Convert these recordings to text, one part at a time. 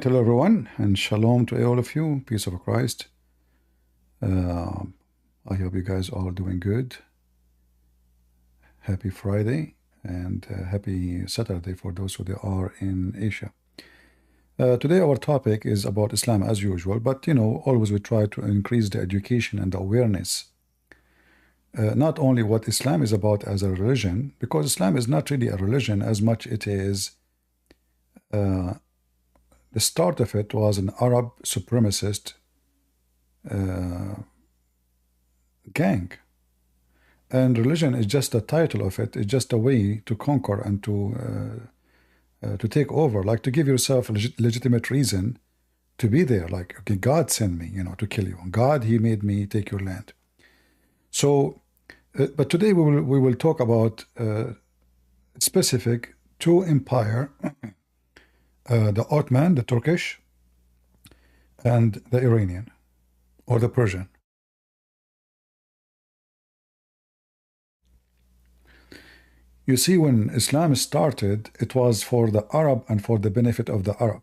Hello, everyone, and shalom to all of you. Peace of Christ. Uh, I hope you guys are doing good. Happy Friday and happy Saturday for those who are in Asia. Today, our topic is about Islam as usual, but always we try to increase the education and the awareness. Not only what Islam is about as a religion, because Islam is not really a religion as much it is. The start of it was an Arab supremacist gang. And religion is just the title of it. It's just a way to conquer and to take over, like to give yourself a legitimate reason to be there. Like, okay, God sent me, to kill you. God, He made me take your land. So, but today we will talk about specific two empire, the Ottoman, the Turkish, and the Iranian, or the Persian. You see, when Islam started, it was for the Arab and for the benefit of the Arab.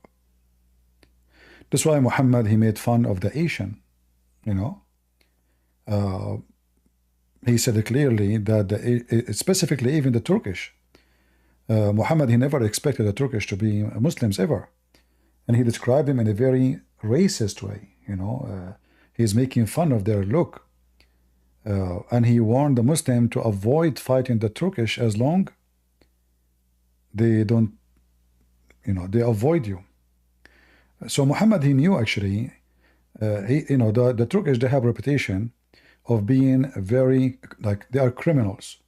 That's why Muhammad, he made fun of the Asian, you know. He said clearly that specifically even the Turkish. Muhammad, he never expected the Turkish to be Muslims ever. And he described them in a very racist way, He's making fun of their look. And he warned the Muslim to avoid fighting the Turkish as long they don't, they avoid you. So Muhammad, he knew actually, the Turkish, they have a reputation of being very, like, they are criminals.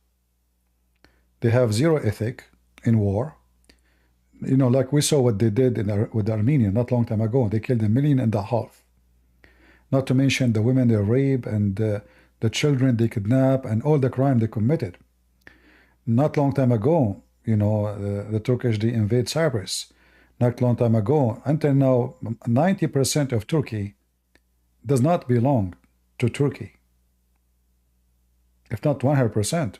They have zero ethic in war. Like we saw what they did with the Armenian not long time ago. They killed 1.5 million. Not to mention the women they rape and the children they kidnap and all the crime they committed. Not long time ago, the Turkish, they invade Cyprus. Not long time ago, until now, 90% of Turkey does not belong to Turkey, if not 100%.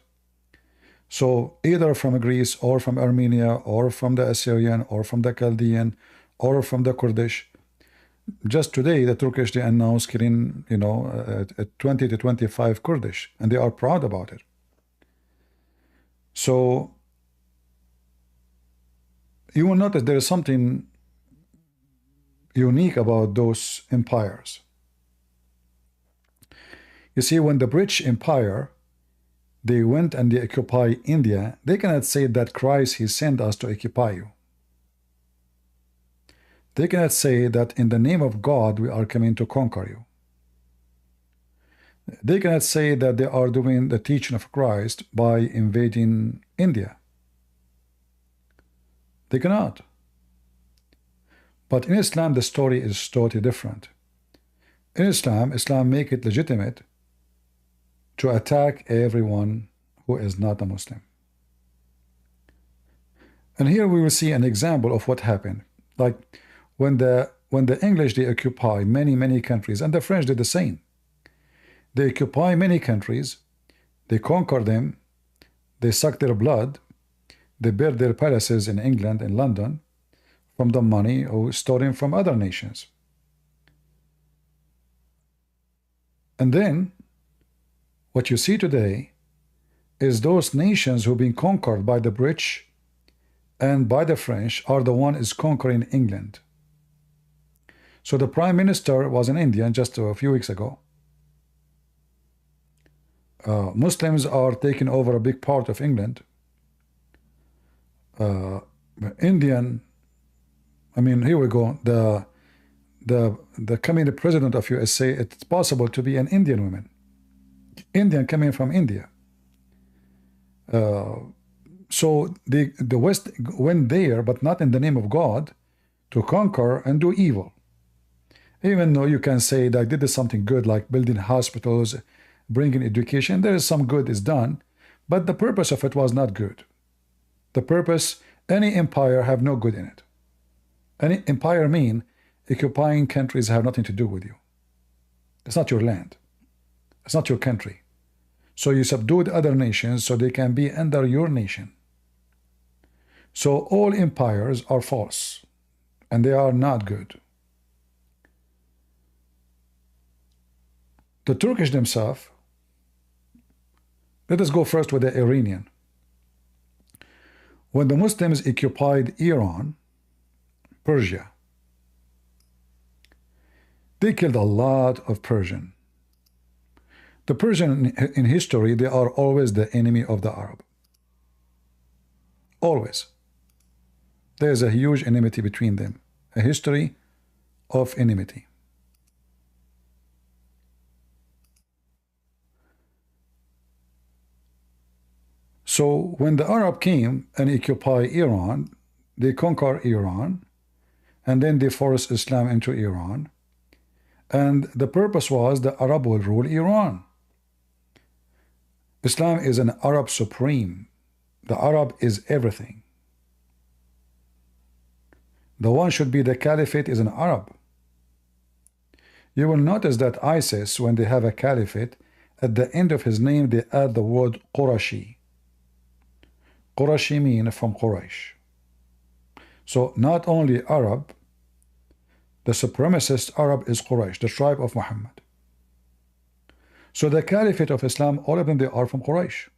So either from Greece or from Armenia or from the Assyrian or from the Chaldean or from the Kurdish. Just today, the Turkish, they announced killing, 20 to 25 Kurdish, and they are proud about it. So you will notice there is something unique about those empires. You see, when the British Empire, they went and they occupied India, they cannot say that Christ, He sent us to occupy you. They cannot say that in the name of God we are coming to conquer you. They cannot say that they are doing the teaching of Christ by invading India. They cannot. But in Islam, the story is totally different. In Islam, Islam make it legitimate to attack everyone who is not a Muslim. And here we will see an example of what happened. Like when the English, they occupy many countries, and the French did the same. They occupy many countries, they conquer them, they suck their blood, they build their palaces in England and London from the money or stolen from other nations. And then what you see today is those nations who've been conquered by the British and by the French are the one is conquering England. So the Prime Minister was an Indian just a few weeks ago. Muslims are taking over a big part of England. Indian, here we go. The coming president of USA, it's possible to be an Indian woman. Indian coming from India. So the West went there, but not in the name of God, to conquer and do evil. Even though you can say that they did something good, like building hospitals, bringing education, there is some good is done, but the purpose of it was not good. The purpose, any empire have no good in it. Any empire mean occupying countries have nothing to do with you. It's not your land. It's not your country. So you subdued other nations so they can be under your nation. So all empires are false. and they are not good. The Turkish themselves, let us go first with the Iranian. When the Muslims occupied Iran, Persia, they killed a lot of Persian. The Persian in history, they are always the enemy of the Arab. Always. There is a huge enmity between them, a history of enmity. So when the Arab came and occupied Iran, they conquer Iran, and then they force Islam into Iran, and the purpose was the Arab will rule Iran. Islam is an Arab supreme. The Arab is everything. The one should be the caliphate is an Arab. You will notice that ISIS, when they have a caliphate, at the end of his name they add the word Qurashi. Qurashi means from Quraysh. So not only Arab, the supremacist Arab is Quraysh, the tribe of Muhammad. So the caliphate of Islam, all of them, they are from Quraysh,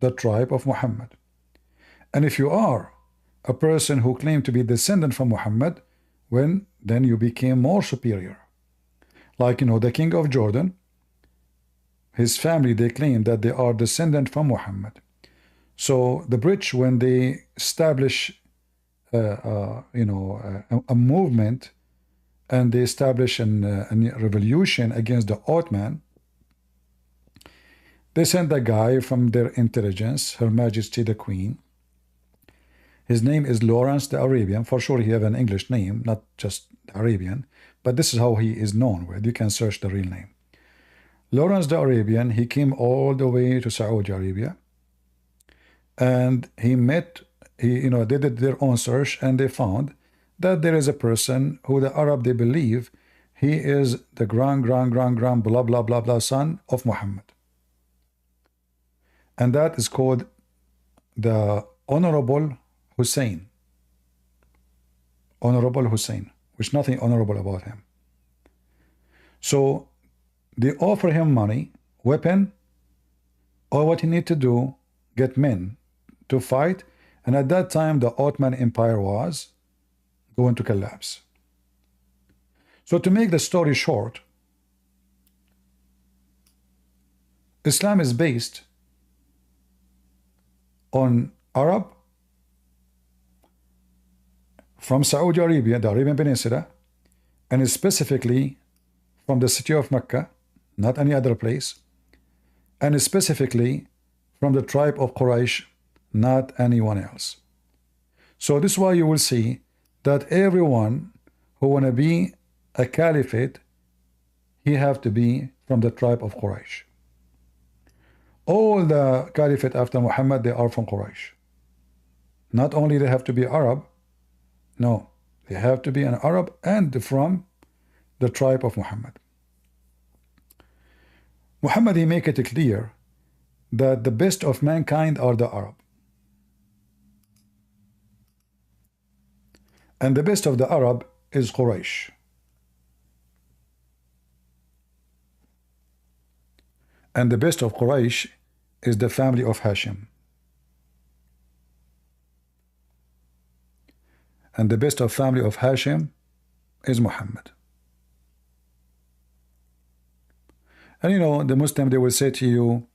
the tribe of Muhammad. And if you are a person who claimed to be descendant from Muhammad, then you became more superior. Like, the king of Jordan, his family, they claim that they are descendant from Muhammad. So the British, when they establish a movement, and they establish a revolution against the Ottoman, they send a guy from their intelligence, Her Majesty the Queen. His name is Lawrence the Arabian. For sure he have an English name, not just Arabian, but this is how he is known with. You can search the real name. Lawrence the Arabian, he came all the way to Saudi Arabia, and he they did their own search, and they found that there is a person who the Arab, they believe he is the grand blah blah blah blah son of Muhammad, and that is called the Honorable Hussein. Honorable Hussein, which nothing honorable about him. So they offer him money, weapon, or what he need to do, get men to fight. And at that time the Ottoman Empire was going to collapse. So to make the story short, Islam is based on Arab from Saudi Arabia, the Arabian Peninsula, and specifically from the city of Mecca, not any other place, and specifically from the tribe of Quraysh, not anyone else. So this is why you will see that everyone who want to be a caliphate, he have to be from the tribe of Quraysh. All the caliphate after Muhammad, they are from Quraysh. Not only they have to be Arab, no, they have to be an Arab and from the tribe of Muhammad. Muhammad, he make it clear that the best of mankind are the Arab. And the best of the Arab is Quraysh. And the best of Quraysh is the family of Hashim. And the best of family of Hashim is Muhammad. And the Muslim, they will say to you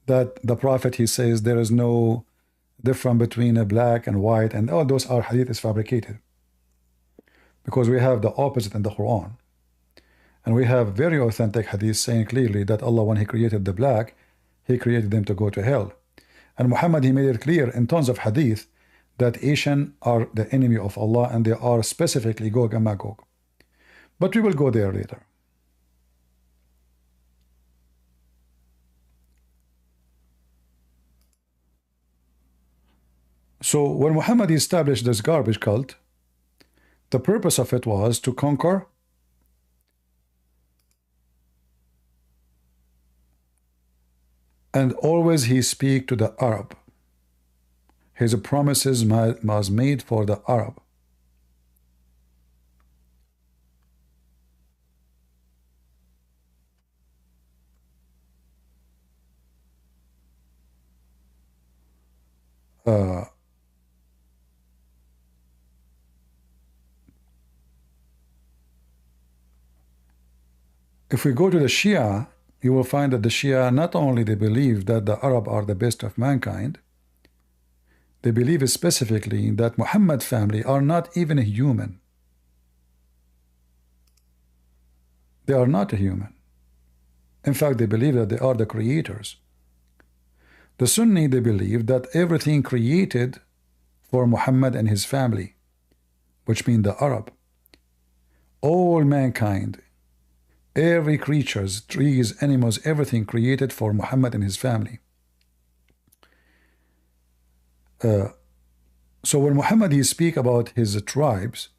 that the Prophet, he says there is no difference between a black and white, and all those are hadith is fabricated. Because we have the opposite in the Quran. And we have very authentic hadith saying clearly that Allah, when he created the black, he created them to go to hell. And Muhammad, he made it clear in tons of hadith that Asian are the enemy of Allah, and they are specifically Gog and Magog. But we will go there later. So when Muhammad established this garbage cult, the purpose of it was to conquer and always he speak to the Arab. his promises was made for the Arab. If we go to the Shia, you will find that the Shia not only they believe that the Arab are the best of mankind, they believe specifically that Muhammad family are not even a human. They are not a human. In fact, they believe that they are the creators. The Sunni, they believe that everything created for Muhammad and his family, which mean the Arab, all mankind, every creatures, trees, animals, everything created for Muhammad and his family. So when Muhammad he speak about his tribes,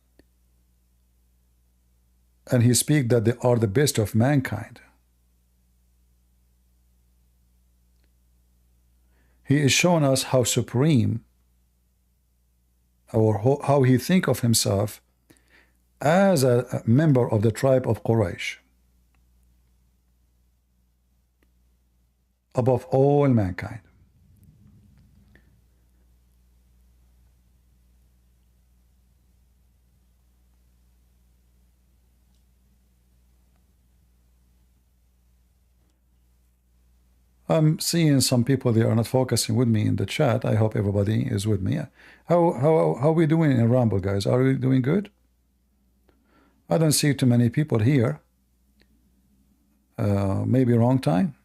and he speak that they are the best of mankind, he is showing us how supreme, or how he think of himself as a member of the tribe of Quraysh, above all mankind. I'm seeing some people, they are not focusing with me in the chat. I hope everybody is with me. How are we doing in Rumble, guys? Are we doing good? I don't see too many people here. Maybe wrong time?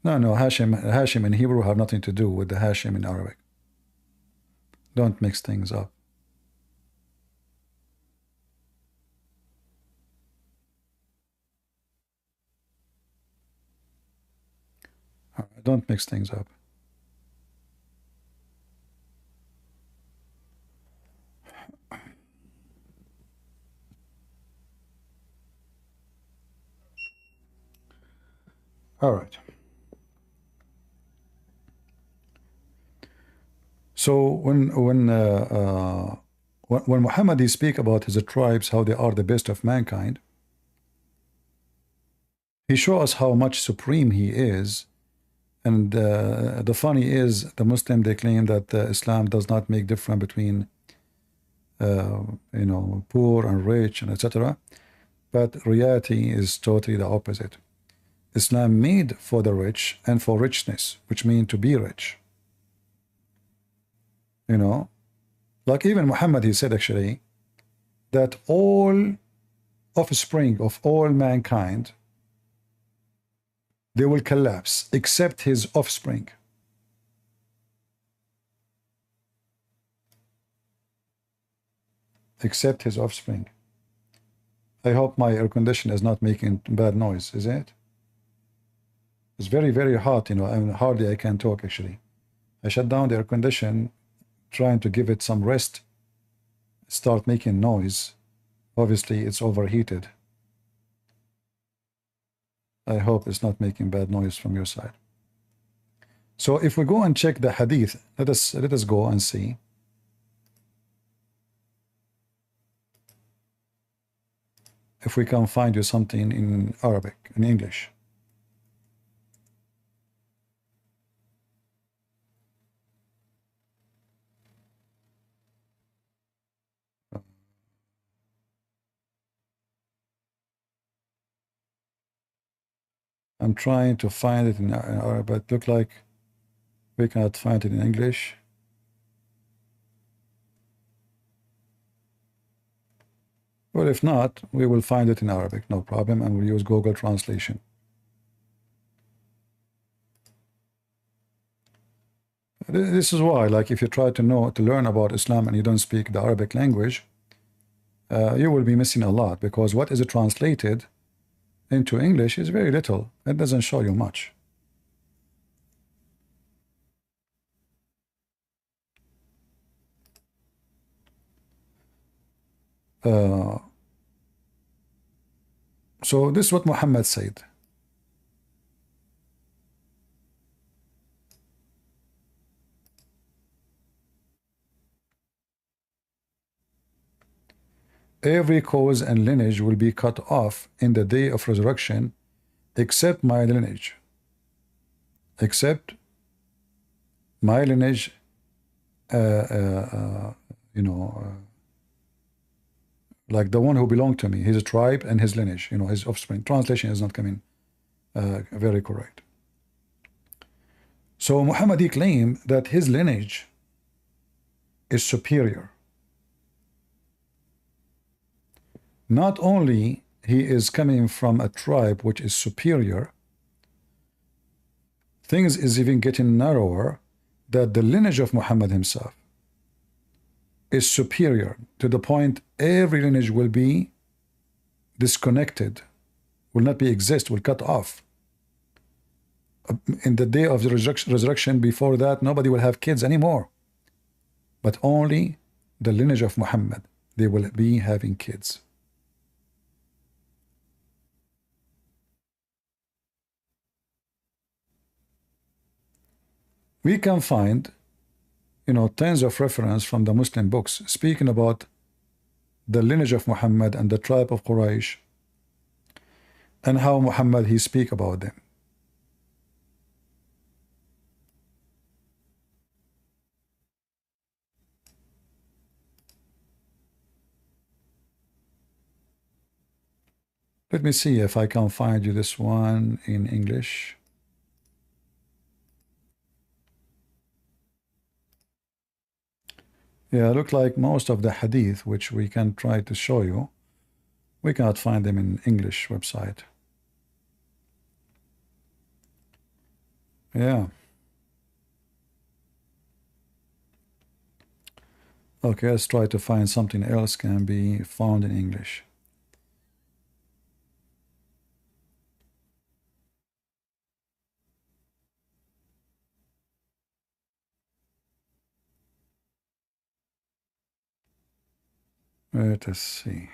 No, Hashim in Hebrew have nothing to do with the Hashim in Arabic. Don't mix things up. Don't mix things up. All right. So when Muhammad he speak about his tribes, how they are the best of mankind, he show us how much supreme he is. And the funny is, the Muslim they claim that Islam does not make difference between poor and rich and etc. But reality is totally the opposite. Islam made for the rich and for richness, which means to be rich. Like even Muhammad he said actually that all offspring of all mankind, they will collapse except his offspring. Except his offspring. I hope my air conditioner is not making bad noise, is it? It's very, very hot, and hardly I can talk actually. I shut down the air conditioner, trying to give it some rest, start making noise. Obviously, it's overheated. I hope it's not making bad noise from your side. So if we go and check the hadith, let us go and see. If we can find you something in Arabic, in English. I'm trying to find it in Arabic, but it looks like we cannot find it in English. Well, if not, we will find it in Arabic, no problem, and we'll use Google Translation. This is why, like, if you try to learn about Islam and you don't speak the Arabic language, you will be missing a lot, because what is translated into English is very little. It doesn't show you much. So this is what Muhammad said. every cause and lineage will be cut off in the day of resurrection, except my lineage. Except my lineage, like the one who belonged to me, his tribe and his lineage, his offspring. Translation is not coming very correct. So Muhammad, he claimed that his lineage is superior. Not only he is coming from a tribe which is superior, things is even getting narrower, that the lineage of Muhammad himself is superior to the point every lineage will be disconnected, will not be exist, will cut off. In the day of the resurrection, before that, nobody will have kids anymore. But only the lineage of Muhammad, they will be having kids. We can find, tons of reference from the Muslim books speaking about the lineage of Muhammad and the tribe of Quraysh, and how Muhammad, he speak about them. Let me see if I can find you this one in English. Yeah, look like most of the hadith which we can try to show you, we cannot find them in English website. Yeah. Okay, let's try to find something else can be found in English. Let us see.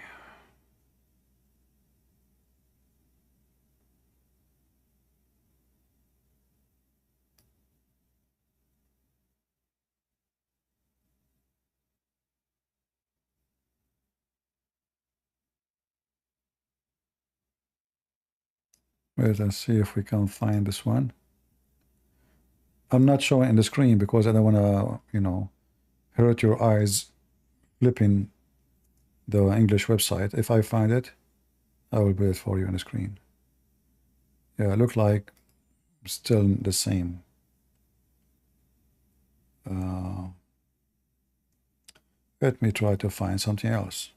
Let us see if we can find this one. I'm not showing in the screen because I don't want to, hurt your eyes flipping the English website. If I find it, I will put it for you on the screen. Yeah, it look like still the same. Let me try to find something else.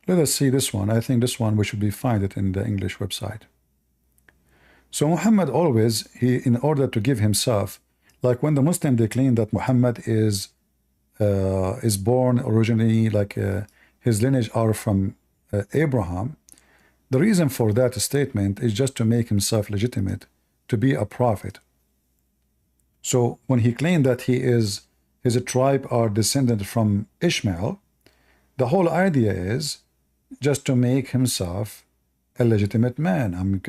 Let us see this one. I think this one we should be find it in the English website. So Muhammad always, in order to give himself, like when the Muslim they claim that Muhammad is born originally, like his lineage are from Abraham. The reason for that statement is just to make himself legitimate, to be a prophet. So when he claimed that his tribe are descended from Ishmael, the whole idea is just to make himself a legitimate man.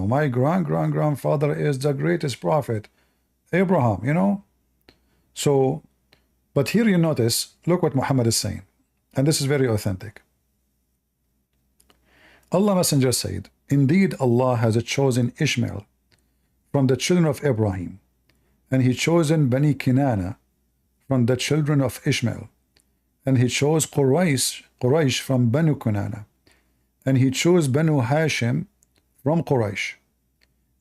My grandfather is the greatest prophet, Abraham, So, but here you notice, look what Muhammad is saying. And this is very authentic. Allah Messenger said, indeed Allah has chosen Ishmael from the children of Abraham, and he chosen Bani Kinana from the children of Ishmael, and he chose Quraysh from Banu Kinana, and he chose Banu Hashim from Quraysh,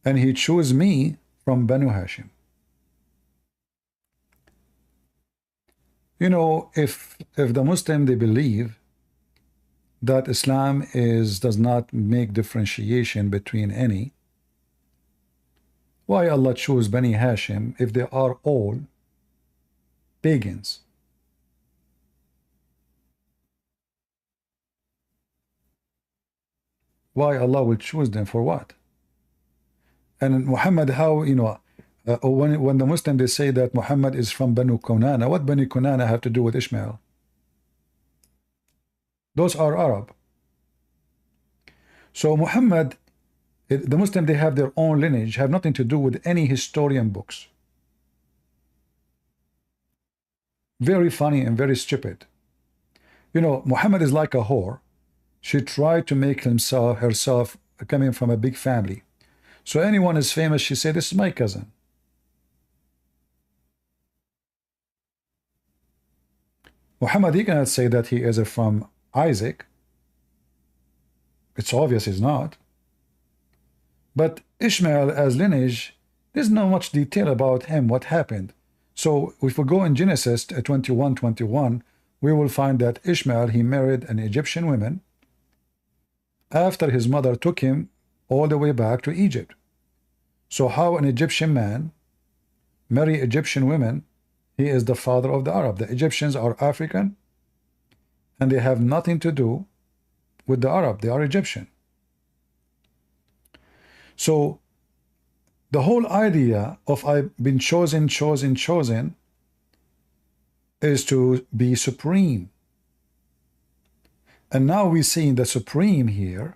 and he chose me from Banu Hashim. If the Muslim they believe that Islam does not make differentiation between any, why Allah chose Bani Hashim if they are all pagans? Why Allah will choose them for what? And Muhammad, how, when the Muslim they say that Muhammad is from Banu Kunana, what Banu Kunana have to do with Ishmael? Those are Arab. So Muhammad, the Muslim, they have their own lineage, have nothing to do with any historian books. Very funny and very stupid. You know, Muhammad is like a whore. She tried to make herself coming from a big family. So anyone is famous, she said, this is my cousin. Muhammad, he cannot say that he is from Isaac. It's obvious he's not. But Ishmael as lineage, there's not much detail about him, what happened. So if we go in Genesis 21:21, we will find that Ishmael, he married an Egyptian woman after his mother took him all the way back to Egypt. So how an Egyptian man marry Egyptian women, he is the father of the Arab. The Egyptians are African, and they have nothing to do with the Arab. They are Egyptian. So the whole idea of I've been chosen is to be supreme. And now we see the supreme here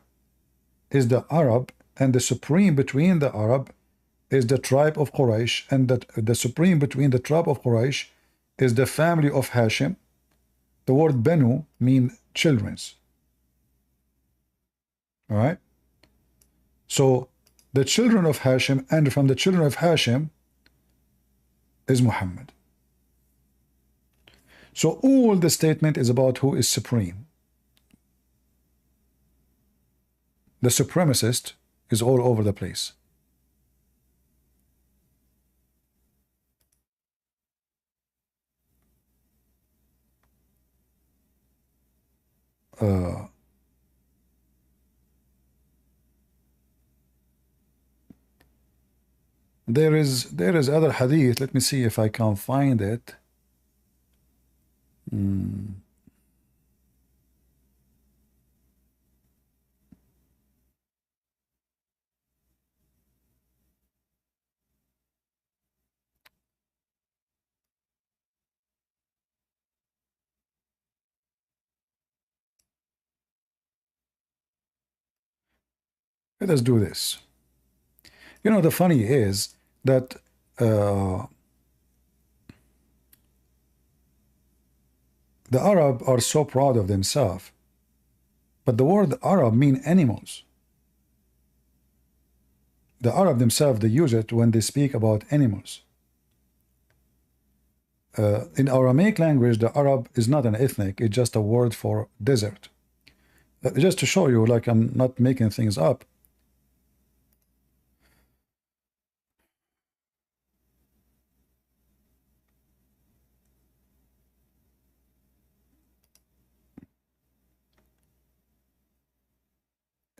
is the Arab, and the supreme between the Arab is the tribe of Quraysh, and the supreme between the tribe of Quraysh is the family of Hashim. The word Benu means children's. All right? So the children of Hashim, and from the children of Hashim is Muhammad. So all the statement is about who is supreme. The supremacist is all over the place. There is other hadith. Let me see if I can find it. Let us do this. You know, the funny is that the Arab are so proud of themselves, but the word Arab mean animals. The Arab themselves, they use it when they speak about animals. In Aramaic language, the Arab is not an ethnic, it's just a word for desert. Just to show you, like, I'm not making things up.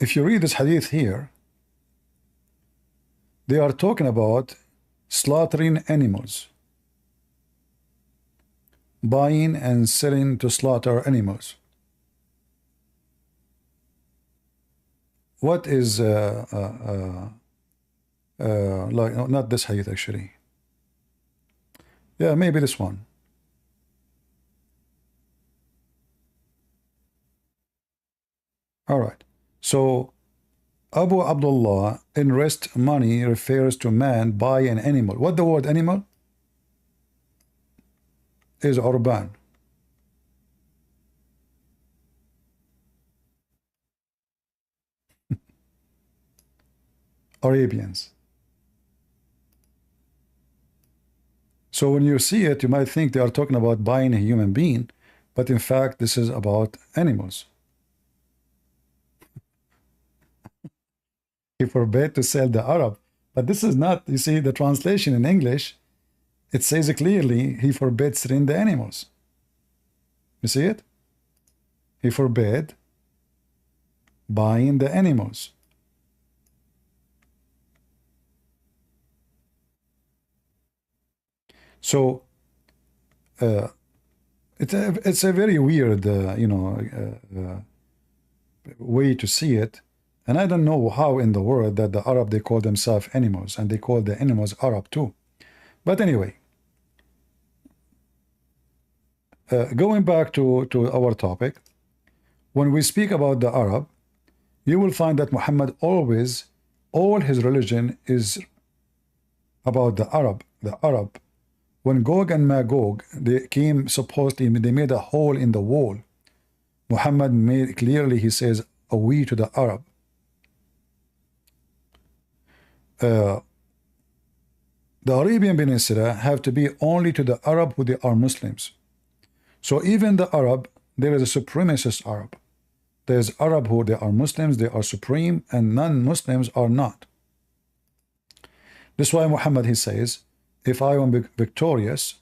If you read this hadith here, they are talking about slaughtering animals, buying and selling to slaughter animals. What is like, not this hadith actually. Yeah, maybe this one. All right. So Abu Abdullah, in rest money refers to man buy an animal. What the word animal is? Urban. Arabians. So when you see it, you might think they are talking about buying a human being, but in fact, this is about animals. He forbade to sell the Arab, but this is not, you see, the translation in English, it says clearly he forbade selling the animals. You see it? He forbade buying the animals. So it's a very weird, way to see it. And I don't know how in the world that the Arab, they call themselves animals, and they call the animals Arab too. But anyway, going back to our topic, when we speak about the Arab, you will find that Muhammad always, all his religion is about the Arab. The Arab. When Gog and Magog, they came, supposedly, they made a hole in the wall. Muhammad made clearly, he says, a we to the Arab. The Arabian Peninsula have to be only to the Arab who they are Muslims. So even the Arab, there is a supremacist Arab. There's Arab who they are Muslims, they are supreme, and non-Muslims are not. This is why Muhammad, he says, if I am victorious,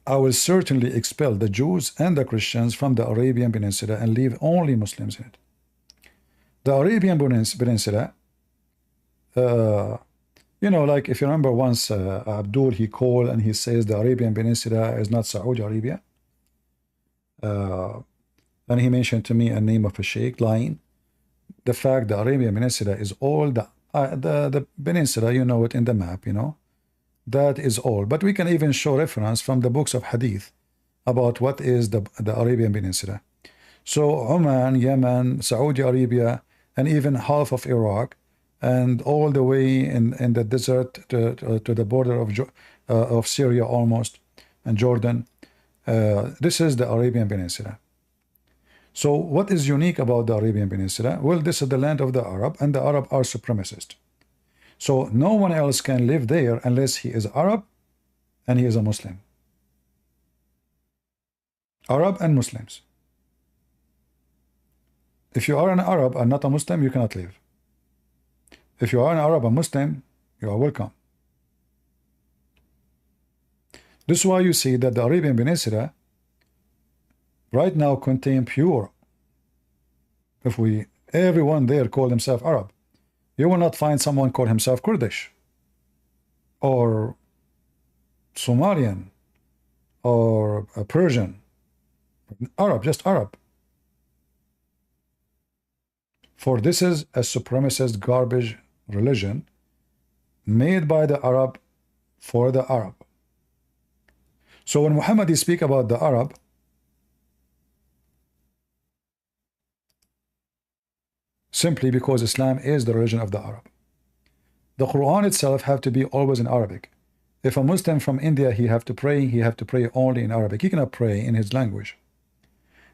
I will certainly expel the Jews and the Christians from the Arabian Peninsula and leave only Muslims in it. The Arabian Peninsula, you know, like if you remember once Abdul, he called and he says the Arabian Peninsula is not Saudi Arabia. And he mentioned to me a name of a sheikh lying. The fact the Arabian Peninsula is all the peninsula, you know it in the map, you know. That is all. But we can even show reference from the books of Hadith about what is the Arabian Peninsula. So Oman, Yemen, Saudi Arabia, and even half of Iraq, and all the way in the desert to the border of Syria almost, and Jordan. This is the Arabian Peninsula. So what is unique about the Arabian Peninsula? Well, this is the land of the Arab, and the Arab are supremacist. So no one else can live there unless he is Arab and he is a Muslim. Arab and Muslims. If you are an Arab and not a Muslim, you cannot live. If you are an Arab and Muslim, you are welcome. This is why you see that the Arabian Peninsula right now contain pure. If everyone there call himself Arab, you will not find someone call himself Kurdish or Somalian or Persian. Arab, just Arab. For this is a supremacist garbage religion made by the Arab for the Arab. So when Muhammad speak about the Arab, simply because Islam is the religion of the Arab. The Quran itself have to be always in Arabic. If a Muslim from India, he have to pray only in Arabic. He cannot pray in his language.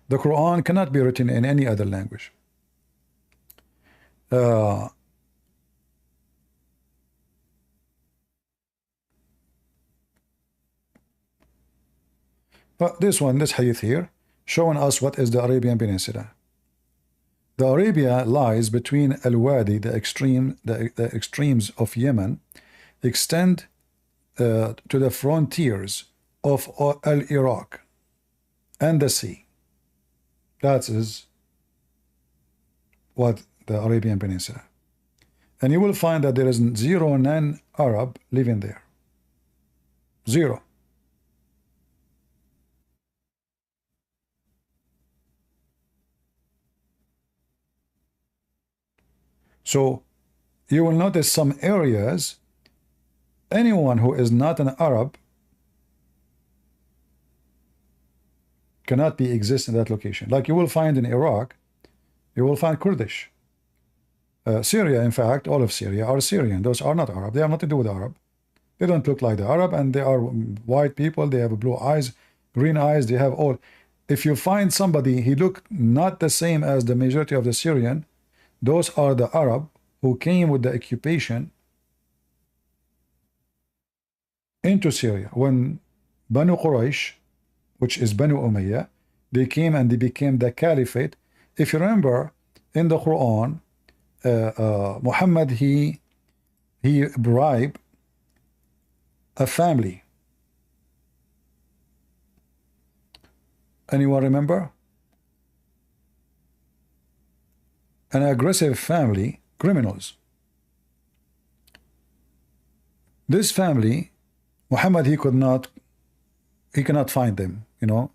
The Quran cannot be written in any other language. But this hadith here, showing us what is the Arabian Peninsula. The Arabia lies between Al-Wadi, the extremes of Yemen, extend to the frontiers of Al-Iraq and the sea. That is what the Arabian Peninsula. And you will find that there is zero non-Arab living there. Zero. So you will notice some areas, anyone who is not an Arab cannot be exist in that location. Like you will find in Iraq, you will find Kurdish. Syria, in fact, all of Syria are Syrian. Those are not Arab. They have nothing to do with Arab. They don't look like the Arab, and they are white people. They have blue eyes, green eyes. They have all. If you find somebody, he look not the same as the majority of the Syrian, those are the Arab who came with the occupation into Syria. When Banu Quraysh, which is Banu Umayyah, they came and they became the caliphate. If you remember, in the Quran, Muhammad, he bribed a family. Anyone remember? An aggressive family, criminals. This family, Muhammad, he cannot find them, you know.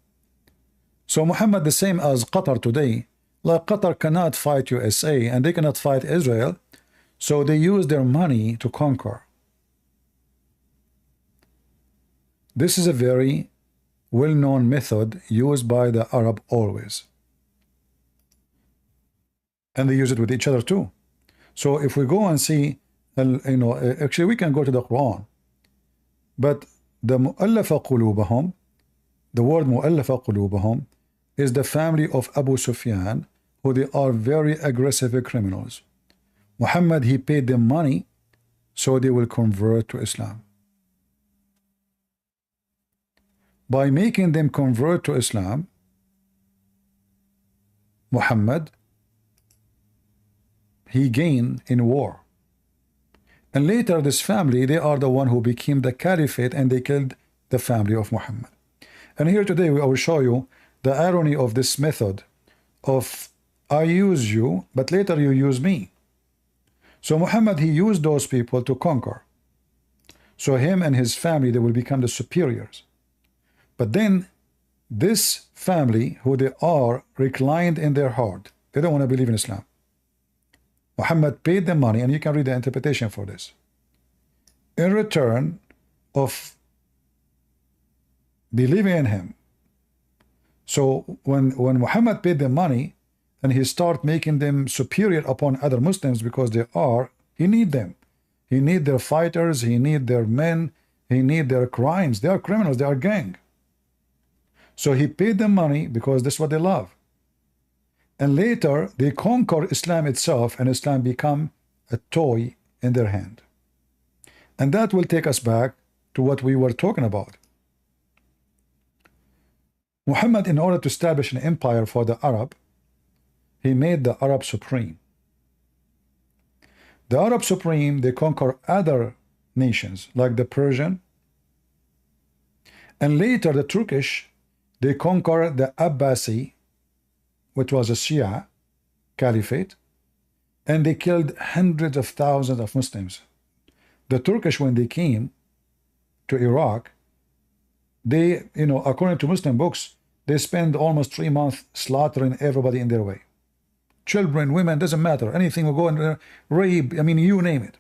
So Muhammad, the same as Qatar today, like Qatar cannot fight USA and they cannot fight Israel, so they use their money to conquer. This is a very well-known method used by the Arab always. and they use it with each other too. So if we go and see, actually we can go to the Quran, but the mu'allafa qulubahum, the word mu'allafa qulubahum, is the family of Abu Sufyan, who they are very aggressive criminals. Muhammad, he paid them money so they will convert to Islam. By making them convert to Islam, Muhammad, he gained in war. And later this family, they are the one who became the caliphate, and they killed the family of Muhammad. And here today I will show you the irony of this method of I use you, but later you use me. So Muhammad, he used those people to conquer. So him and his family, they will become the superiors. But then this family, who they are reclined in their heart, they don't want to believe in Islam. Muhammad paid them money, and you can read the interpretation for this, in return of believing in him. So when Muhammad paid them money, and he started making them superior upon other Muslims, because he need them. He need their fighters, he need their men, he need their crimes. They are criminals, they are gang. So he paid them money because that's what they love. And later they conquer Islam itself, and Islam become a toy in their hand. And that will take us back to what we were talking about. Muhammad, in order to establish an empire for the Arab, he made the Arab supreme. The Arab supreme, they conquer other nations like the Persian, and later the Turkish, they conquer the Abbasi, which was a Shia caliphate, and they killed hundreds of thousands of Muslims. The Turkish, when they came to Iraq, they, according to Muslim books, they spend almost 3 months slaughtering everybody in their way. Children, women, doesn't matter. Anything will go in there, rape, you name it.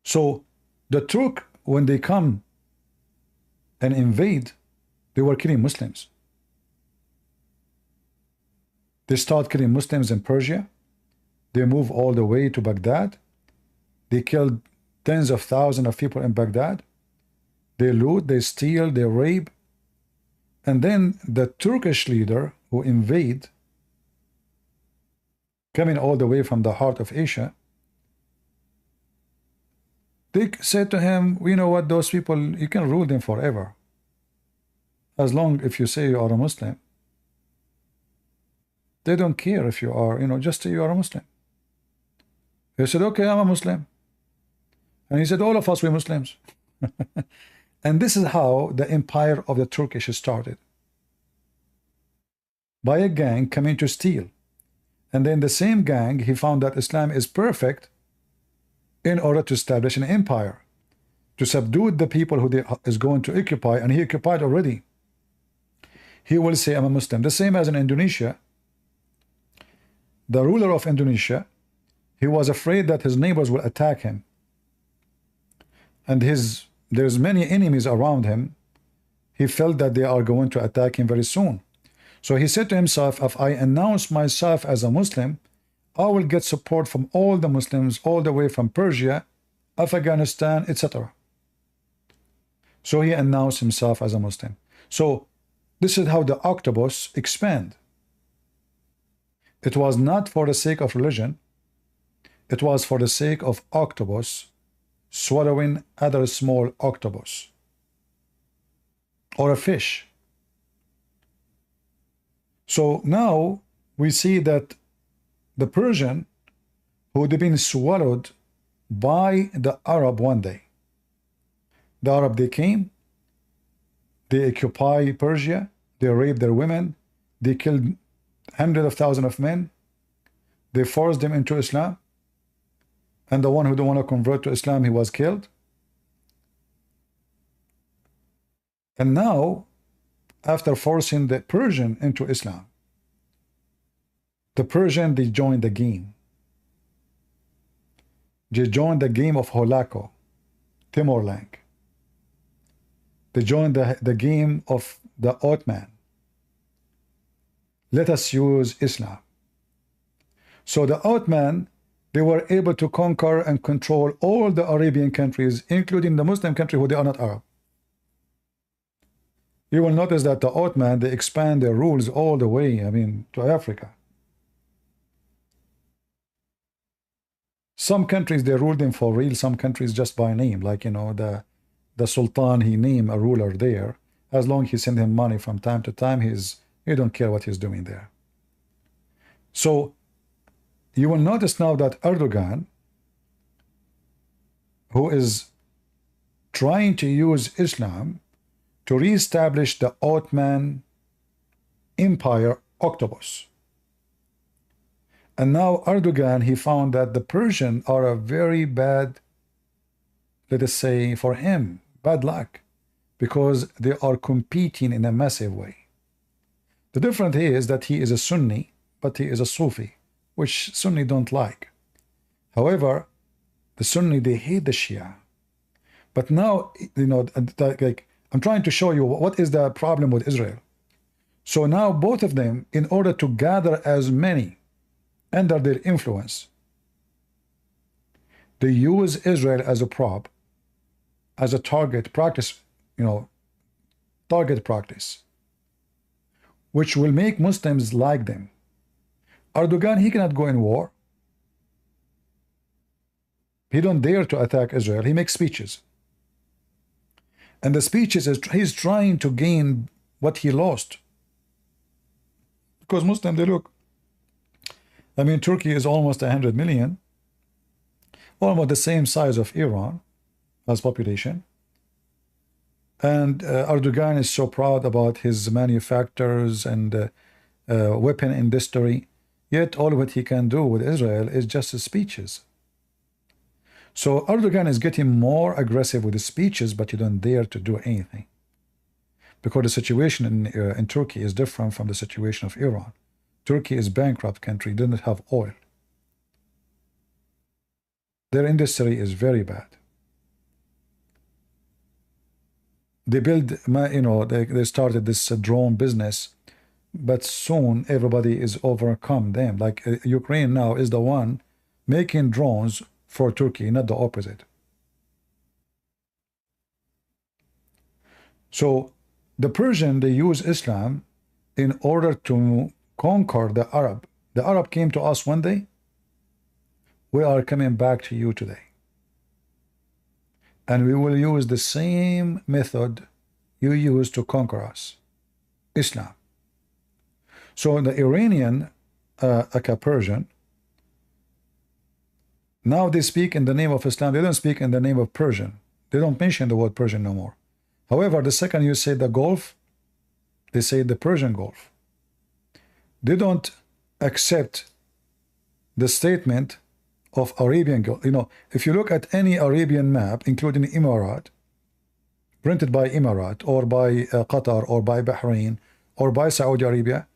So the Turk, when they come and invade, they were killing Muslims. They start killing Muslims in Persia. They move all the way to Baghdad. They killed tens of thousands of people in Baghdad. They loot, they steal, they rape. And then the Turkish leader who invade, coming all the way from the heart of Asia, they said to him, you know what, those people, you can rule them forever, as long if you say you are a Muslim. They don't care if you are, just say you are a Muslim. He said, okay, I'm a Muslim. And he said, all of us, we're Muslims. And this is how the empire of the Turkish started. By a gang coming to steal. And then the same gang, he found that Islam is perfect in order to establish an empire, to subdue the people who is going to occupy, and he occupied already. He will say, I'm a Muslim. The same as in Indonesia. The ruler of Indonesia, he was afraid that his neighbors will attack him. And there's many enemies around him. He felt that they are going to attack him very soon. So he said to himself, if I announce myself as a Muslim, I will get support from all the Muslims, all the way from Persia, Afghanistan, etc. So he announced himself as a Muslim. So this is how the octopus expand. It was not for the sake of religion. It was for the sake of octopus swallowing other small octopus or a fish. So now we see that the Persian, who had been swallowed by the Arab one day. The Arab, they came, they occupy Persia, they raped their women, they killed hundreds of thousands of men, they forced them into Islam, and the one who don't want to convert to Islam, he was killed. And now, after forcing the Persian into Islam, the Persian, they joined the game. They joined the game of Holako, Timor-Leste. They joined the game of the Ottoman. Let us use Islam. So the Ottoman, they were able to conquer and control all the Arabian countries, including the Muslim country who they are not Arab. You will notice that the Ottoman, they expand their rules all the way, I mean, to Africa. Some countries, they ruled them for real, some countries just by name. Like, you know, the Sultan, he named a ruler there. As long as he send him money from time to time, he don't care what he's doing there. So you will notice now that Erdogan, who is trying to use Islam to reestablish the Ottoman Empire octopus. And now Erdogan, he found that the Persians are a very bad, let us say, for him, bad luck, because they are competing in a massive way. The difference is that he is a Sunni, but he is a Sufi, which Sunni don't like. However, the Sunni, they hate the Shia. But now, you know, like, I'm trying to show you what is the problem with Israel. So now both of them, in order to gather as many under their influence, they use Israel as a prop, as a target practice, you know, target practice, which will make Muslims like them. Erdogan, he cannot go in war. He don't dare to attack Israel. He makes speeches. And the speeches is he's trying to gain what he lost. Because Muslims, they look, I mean, Turkey is almost 100 million, almost the same size of Iran as population. And Erdogan is so proud about his manufacturers and weapon industry, yet all what he can do with Israel is just his speeches. So Erdogan is getting more aggressive with his speeches, but he don't dare to do anything. Because the situation in Turkey is different from the situation of Iran. Turkey is a bankrupt country, doesn't have oil. Their industry is very bad. They build, you know, they started this drone business, but soon everybody is overcome them. Like Ukraine now is the one making drones for Turkey, not the opposite. So the Persian, they use Islam in order to conquer the Arab. The Arab came to us one day. We are coming back to you today. And we will use the same method you used to conquer us, Islam. So the Iranian, Persian, now they speak in the name of Islam. They don't speak in the name of Persian. They don't mention the word Persian no more. However, the second you say the Gulf, they say the Persian Gulf. They don't accept the statement of Arabian Gulf. You know, if you look at any Arabian map, including Emirat, printed by Emirat or by Qatar or by Bahrain or by Saudi Arabia,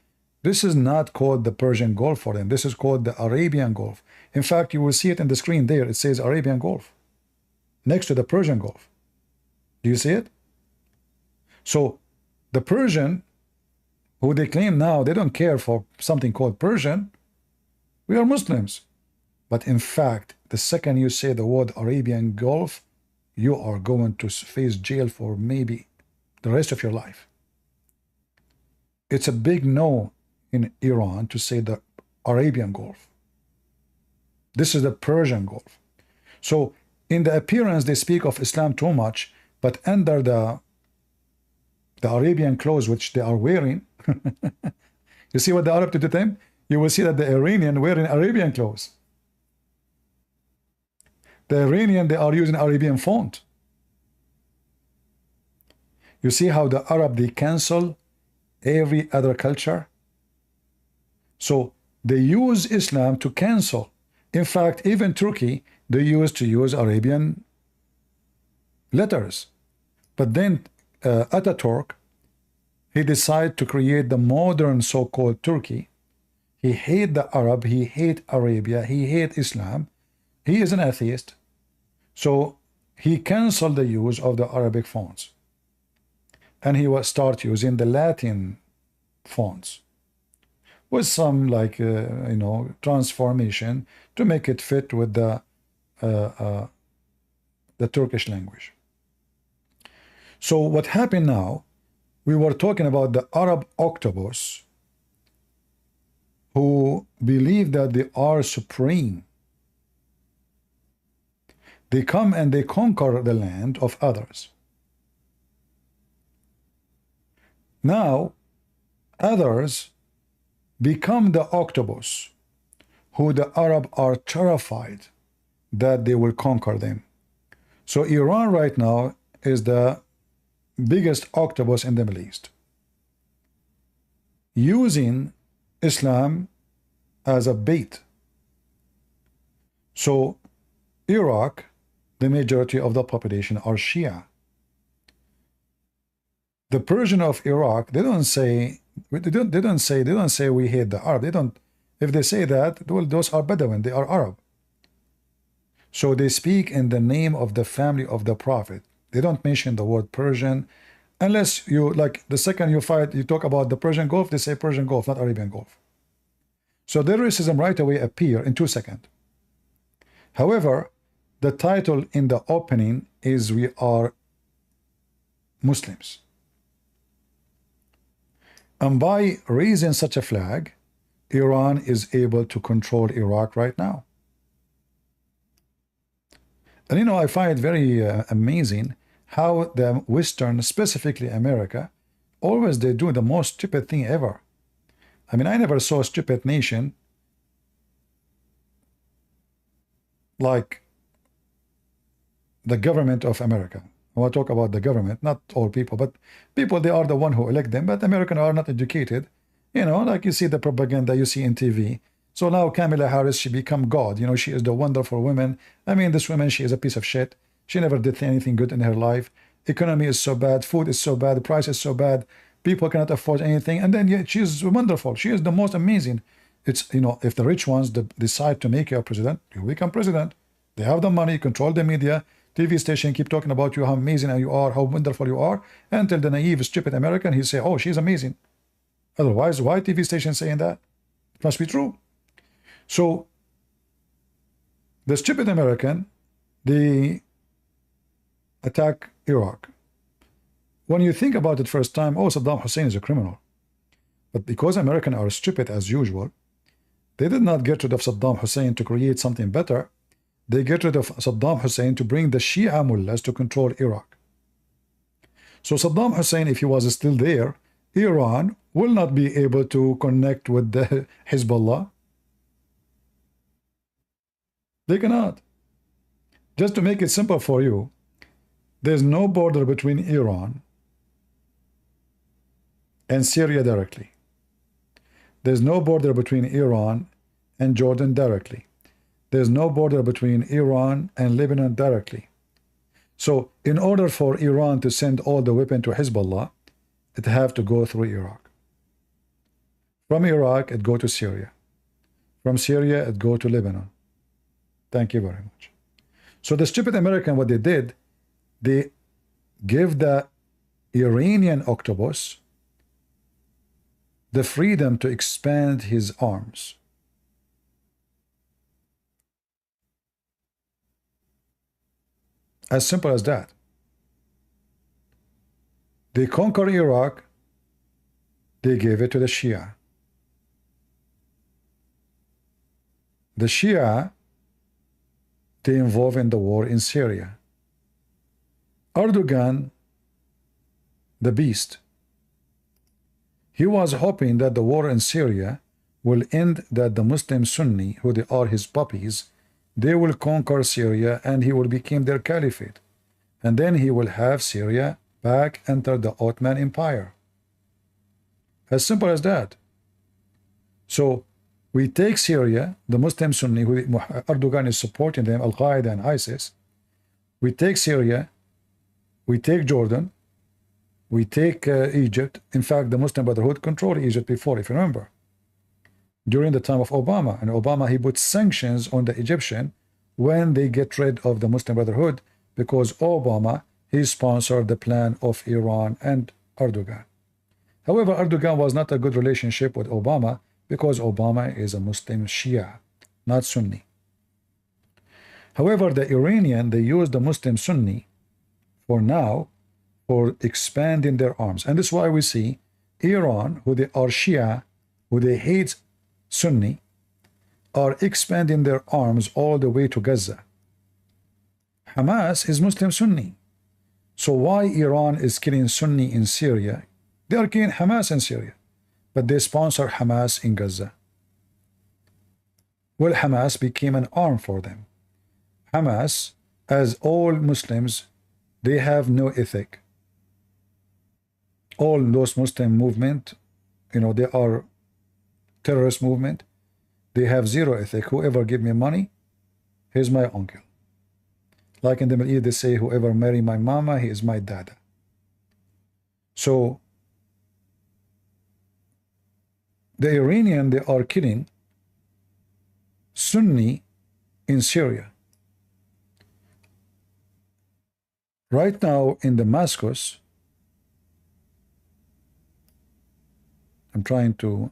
this is not called the Persian Gulf for them. This is called the Arabian Gulf. In fact, you will see it in the screen there. It says Arabian Gulf next to the Persian Gulf. Do you see it? So the Persian, who they claim now, they don't care for something called Persian. We are Muslims. But in fact, the second you say the word Arabian Gulf, you are going to face jail for maybe the rest of your life. It's a big no in Iran to say the Arabian Gulf. This is the Persian Gulf. So in the appearance, they speak of Islam too much, but under the Arabian clothes which they are wearing, you see what the Arab did to them? You will see that the Iranian wearing Arabian clothes. The Iranian, they are using Arabian font. You see how the Arab, they cancel every other culture? So they use Islam to cancel. In fact, even Turkey, they used to use Arabian letters. But then Ataturk, he decided to create the modern so-called Turkey. He hate the Arab, he hate Arabia, he hate Islam. He is an atheist. So he canceled the use of the Arabic fonts. And he will start using the Latin fonts. with some like transformation to make it fit with the Turkish language. So what happened now, we were talking about the Arab octopus who believe that they are supreme. They come and they conquer the land of others. Now, others become the octopus, who the Arab are terrified that they will conquer them. So Iran right now is the biggest octopus in the Middle East, using Islam as a bait. So Iraq, the majority of the population are Shia. The Persian of Iraq, they don't say we hate the Arab. They don't. If they say that, well, those are Bedouin. They are Arab. So they speak in the name of the family of the Prophet. They don't mention the word Persian, unless you like the second you talk about the Persian Gulf, they say Persian Gulf, not Arabian Gulf. So their racism right away appear in 2 seconds. However, the title in the opening is "We are Muslims." And by raising such a flag, Iran is able to control Iraq right now. And I find it very amazing how the Western, specifically America, always they do the most stupid thing ever. I mean, I never saw a stupid nation like the government of America. I want to talk about the government, not all people, but people, they are the one who elect them, but Americans are not educated. Like you see the propaganda you see in TV. So now Kamala Harris, she become God. She is the wonderful woman. I mean, this woman, she is a piece of shit. She never did anything good in her life. Economy is so bad. Food is so bad. The price is so bad. People cannot afford anything. And then yet she is wonderful. She is the most amazing. It's, if the rich ones decide to make you a president, you become president. They have the money, control the media. TV station keep talking about you, how amazing you are, how wonderful you are, until the naive, stupid American, he say, oh, she's amazing. Otherwise, why TV station saying that? It must be true. So, the stupid American, they attack Iraq. When you think about it first time, oh, Saddam Hussein is a criminal. But because Americans are stupid as usual, they did not get rid of Saddam Hussein to create something better. They get rid of Saddam Hussein to bring the Shia mullahs to control Iraq. So Saddam Hussein, if he was still there, Iran will not be able to connect with the Hezbollah. They cannot. Just to make it simple for you, there's no border between Iran and Syria directly. There's no border between Iran and Jordan directly. There's no border between Iran and Lebanon directly. So in order for Iran to send all the weapons to Hezbollah, it have to go through Iraq. From Iraq, it go to Syria. From Syria, it go to Lebanon. Thank you very much. So the stupid American, what they did, they give the Iranian octopus the freedom to expand his arms. As simple as that. They conquer Iraq, they gave it to the Shia. The Shia, they involved in the war in Syria. Erdogan, the beast, he was hoping that the war in Syria will end, that the Muslim Sunni, who they are his puppies, they will conquer Syria and he will become their caliphate. And then he will have Syria back enter the Ottoman Empire. As simple as that. So we take Syria, the Muslim Sunni, who Erdogan is supporting them, Al-Qaeda and ISIS. We take Syria, we take Jordan, we take Egypt. In fact, the Muslim Brotherhood controlled Egypt before, if you remember. During the time of Obama. And Obama, he put sanctions on the Egyptian when they get rid of the Muslim Brotherhood, because Obama, he sponsored the plan of Iran and Erdogan. However, Erdogan was not a good relationship with Obama, because Obama is a Muslim Shia, not Sunni. However, the Iranian, they use the Muslim Sunni for now for expanding their arms. And this is why we see Iran, who they are Shia, who they hate Sunni, are expanding their arms all the way to Gaza. Hamas is Muslim Sunni. So why Iran is killing Sunni in Syria? They are killing Hamas in Syria, but they sponsor Hamas in Gaza. Well, Hamas became an arm for them. Hamas, as all Muslims, they have no ethic. All those Muslim movement, they are terrorist movement. They have zero ethic. Whoever give me money, he's my uncle. Like in the Middle East, they say, whoever marry my mama, he is my dada. So the Iranian, they are killing Sunni in Syria. Right now in Damascus, I'm trying to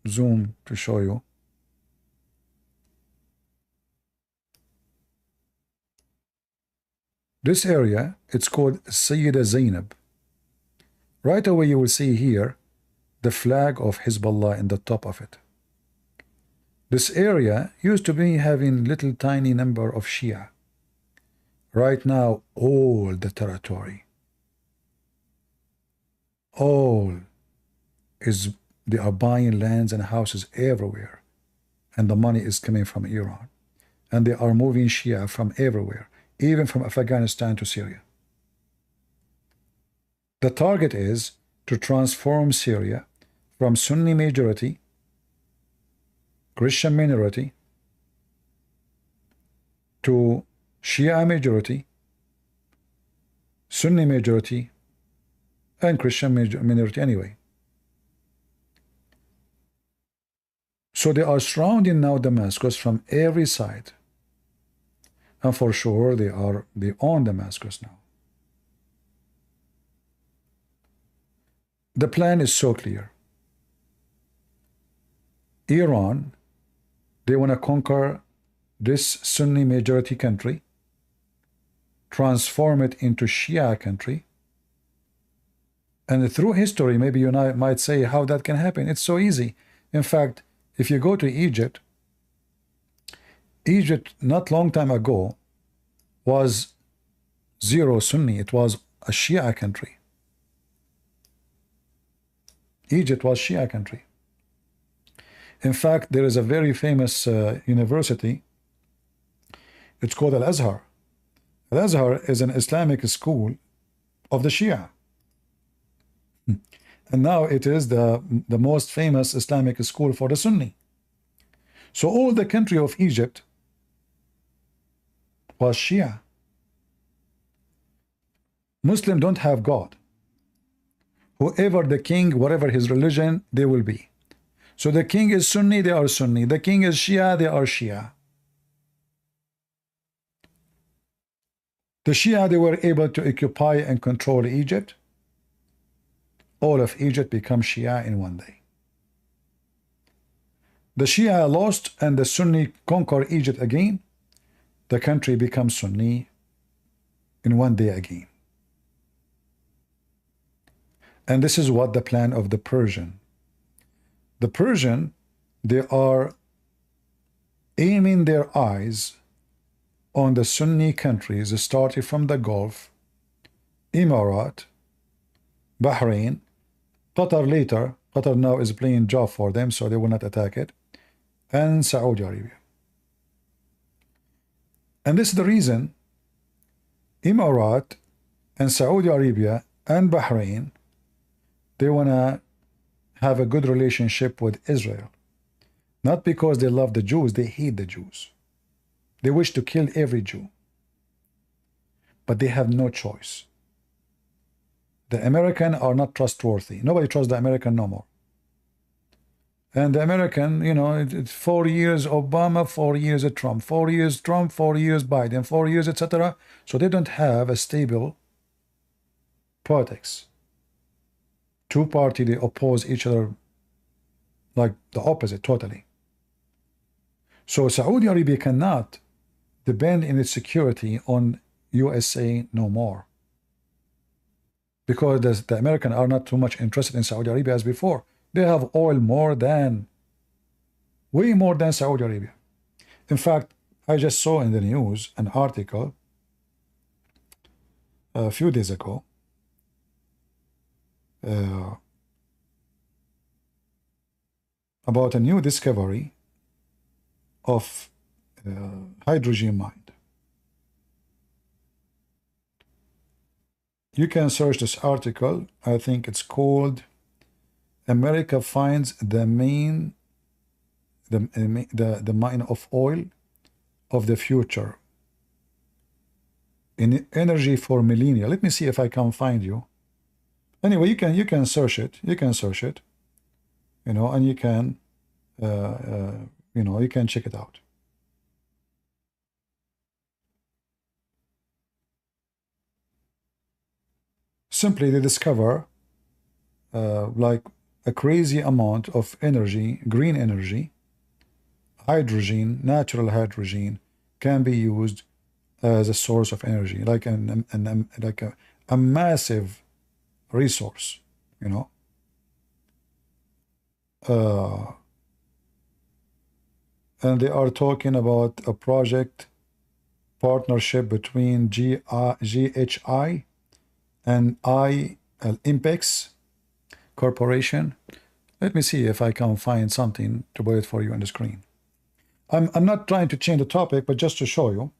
zoom to show you. This area, it's called Sayyida Zainab. Right away you will see here the flag of Hezbollah in the top of it. This area used to be having little tiny number of Shia. Right now, all the territory, all is, they are buying lands and houses everywhere, and the money is coming from Iran, and they are moving Shia from everywhere, even from Afghanistan to Syria. The target is to transform Syria from Sunni majority, Christian minority, to Shia majority, Sunni majority, and Christian minority anyway. So they are surrounding now Damascus from every side. And for sure they own Damascus now. The plan is so clear. Iran, they want to conquer this Sunni majority country, transform it into Shia country, and through history, maybe you might say how that can happen. It's so easy. In fact, if you go to Egypt, Egypt not long time ago was zero Sunni. It was a Shia country. Egypt was Shia country. In fact, there is a very famous university. It's called Al-Azhar. Al-Azhar is an Islamic school of the Shia. And now it is the most famous Islamic school for the Sunni. So all the country of Egypt was Shia. Muslims don't have God. Whoever the king, whatever his religion, they will be. So the king is Sunni, they are Sunni. The king is Shia, they are Shia. The Shia, they were able to occupy and control Egypt. All of Egypt become Shia in one day. The Shia lost and the Sunni conquer Egypt again. The country becomes Sunni in one day again. And this is what the plan of the Persian. The Persian, they are aiming their eyes on the Sunni countries, starting from the Gulf, Emirat, Bahrain, Qatar later. Qatar now is playing job for them, so they will not attack it, and Saudi Arabia. And this is the reason Emirat and Saudi Arabia and Bahrain, they want to have a good relationship with Israel. Not because they love the Jews, they hate the Jews. They wish to kill every Jew. But they have no choice. The Americans are not trustworthy. Nobody trusts the American no more. And the American, it's 4 years Obama, 4 years Trump, 4 years Trump, 4 years Biden, 4 years, etc. So they don't have a stable politics. Two parties, they oppose each other like the opposite totally. So Saudi Arabia cannot depend in its security on USA no more, because the Americans are not too much interested in Saudi Arabia as before. They have oil way more than Saudi Arabia. In fact, I just saw in the news an article a few days ago about a new discovery of hydrogen mine. You can search this article. I think it's called "America Finds the Mine of Oil of the Future in Energy for Millennia." Let me see if I can find you. Anyway, you can search it. You can search it, you know, and you can you can check it out. Simply they discover like a crazy amount of energy, green energy, hydrogen, natural hydrogen, can be used as a source of energy, like a massive resource, you know. And they are talking about a project partnership between GHI and Impex Corporation. Let me see if I can find something to put it for you on the screen. I'm not trying to change the topic, but just to show you.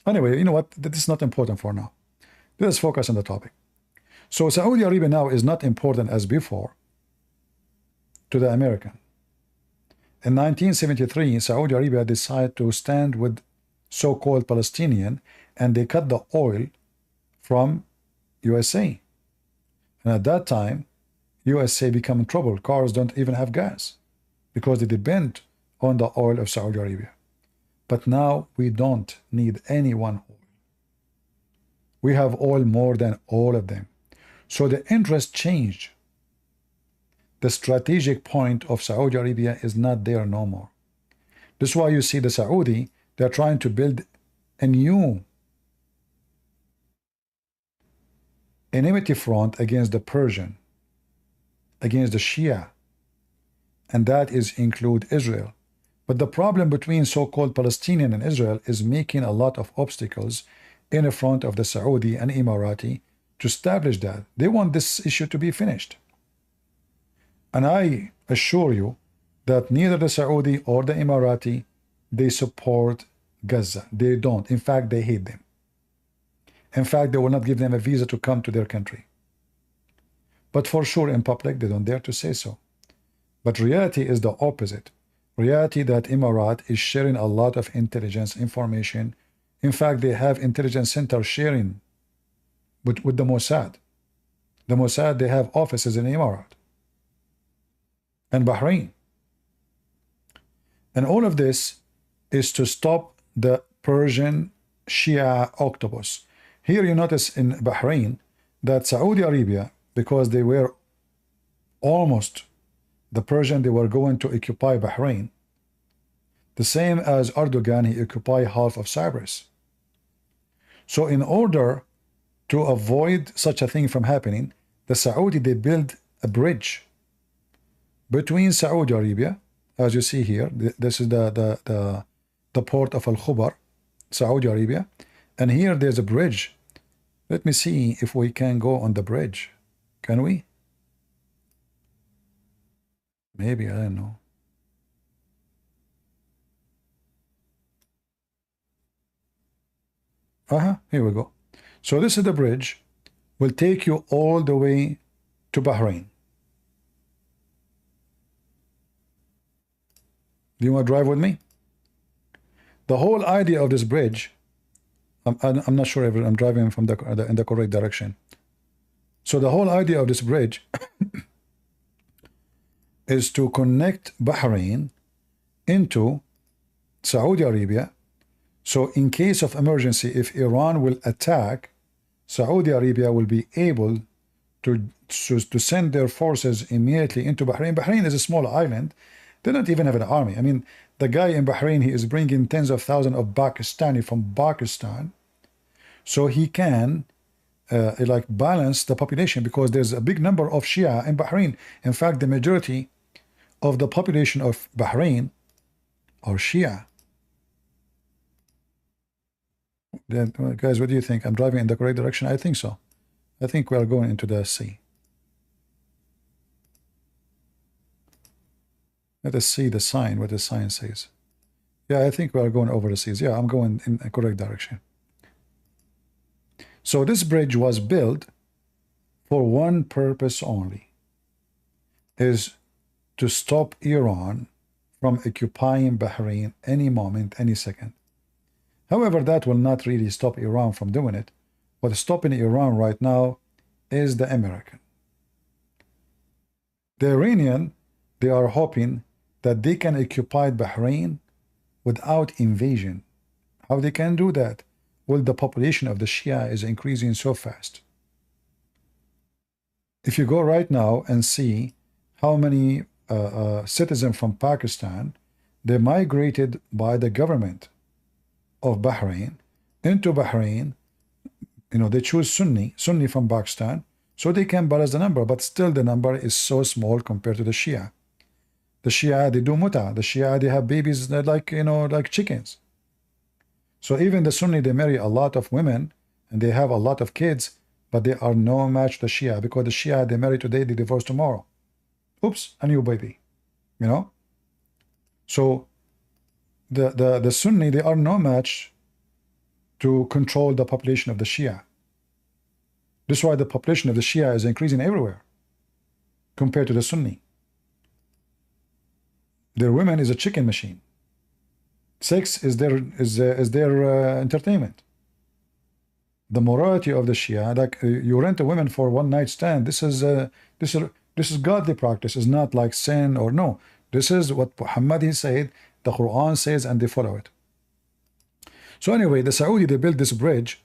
Anyway, you know what? This is not important for now. Let's focus on the topic. So Saudi Arabia now is not important as before to the American. In 1973, Saudi Arabia decided to stand with so-called Palestinian, and they cut the oil from USA. And at that time, USA became in trouble. Cars don't even have gas because they depend on the oil of Saudi Arabia. But now we don't need anyone oil. We have oil more than all of them. So the interest changed. The strategic point of Saudi Arabia is not there no more. This is why you see the Saudi, they're trying to build a new enmity front against the Persian, against the Shia, and that is include Israel. But the problem between so-called Palestinian and Israel is making a lot of obstacles in front of the Saudi and Emirati to establish that. They want this issue to be finished. And I assure you that neither the Saudi or the Emirati, they support Gaza. They don't. In fact, they hate them. In fact, they will not give them a visa to come to their country. But for sure, in public, they don't dare to say so. But reality is the opposite. Reality that Emirat is sharing a lot of intelligence information. In fact, they have intelligence center sharing with the Mossad. The Mossad, they have offices in Emirat and Bahrain. And all of this is to stop the Persian Shia octopus. Here you notice in Bahrain that Saudi Arabia, because they were almost the Persian, they were going to occupy Bahrain. The same as Erdogan, he occupied half of Cyprus. So in order to avoid such a thing from happening, the Saudi, they build a bridge between Saudi Arabia, as you see here. This is the port of Al-Khubar, Saudi Arabia. And here there's a bridge. Let me see if we can go on the bridge. Can we? Maybe, I don't know. Here we go. So this is the bridge. Will take you all the way to Bahrain. Do you want to drive with me? The whole idea of this bridge, I'm not sure if I'm driving from in the correct direction. So the whole idea of this bridge is to connect Bahrain into Saudi Arabia. So in case of emergency, if Iran will attack, Saudi Arabia will be able to send their forces immediately into Bahrain. Bahrain is a small island. They don't even have an army. I mean, the guy in Bahrain, he is bringing tens of thousands of Pakistani from Pakistan, so he can like balance the population, because there's a big number of Shia in Bahrain. In fact, the majority of the population of Bahrain are Shia. Then, guys, what do you think? I'm driving in the correct direction? I think so. I think we are going into the sea. Let us see the sign, what the sign says. Yeah, I think we are going over the seas. Yeah, I'm going in the correct direction. So this bridge was built for one purpose only, is to stop Iran from occupying Bahrain any moment, any second. However, that will not really stop Iran from doing it. What's stopping Iran right now is the American. The Iranian, they are hoping that they can occupy Bahrain without invasion. How they can do that? Well, the population of the Shia is increasing so fast. If you go right now and see how many citizens from Pakistan, they migrated by the government of Bahrain into Bahrain, they choose Sunni from Pakistan, so they can balance the number, but still the number is so small compared to the Shia. The Shia, they do muta. The Shia, they have babies like chickens. So even the Sunni, they marry a lot of women and they have a lot of kids, but they are no match to the Shia, because the Shia, they marry today, they divorce tomorrow. Oops, a new baby, So the Sunni, they are no match to control the population of the Shia. This is why the population of the Shia is increasing everywhere compared to the Sunni. Their women is a chicken machine. Sex is their entertainment. The morality of the Shia, like you rent a woman for one night stand. This is godly practice. Is not like sin or no. This is what Muhammad he said. The Quran says, and they follow it. So anyway, the Saudi, they built this bridge,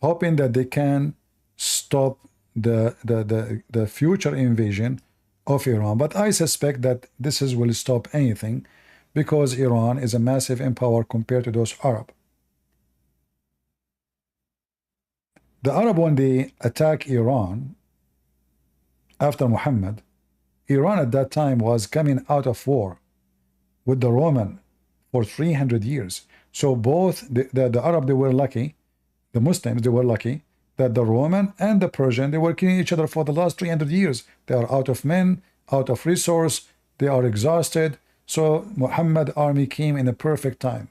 hoping that they can stop the future invasion of Iran. But I suspect that this will stop anything, because Iran is a massive empire compared to those Arab. The Arab, when they attack Iran after Muhammad, Iran at that time was coming out of war with the Roman for 300 years. So both the Arab, they were lucky, the Muslims, they were lucky that the Roman and the Persian, they were killing each other for the last 300 years. They are out of men, out of resource, they are exhausted. So Muhammad army came in a perfect time.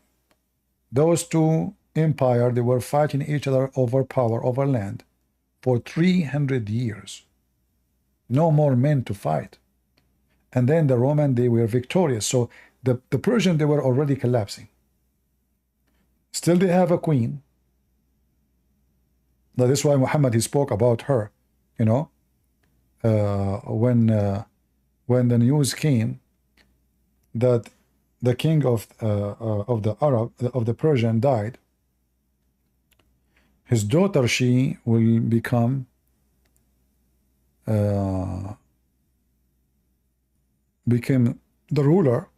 Those two empires, they were fighting each other over power, over land for 300 years. No more men to fight. And then the Roman, they were victorious. So the Persian, they were already collapsing. Still they have a queen. Now, this is why Muhammad, he spoke about her, when the news came that the king of the Persian died, his daughter, she will become became the ruler.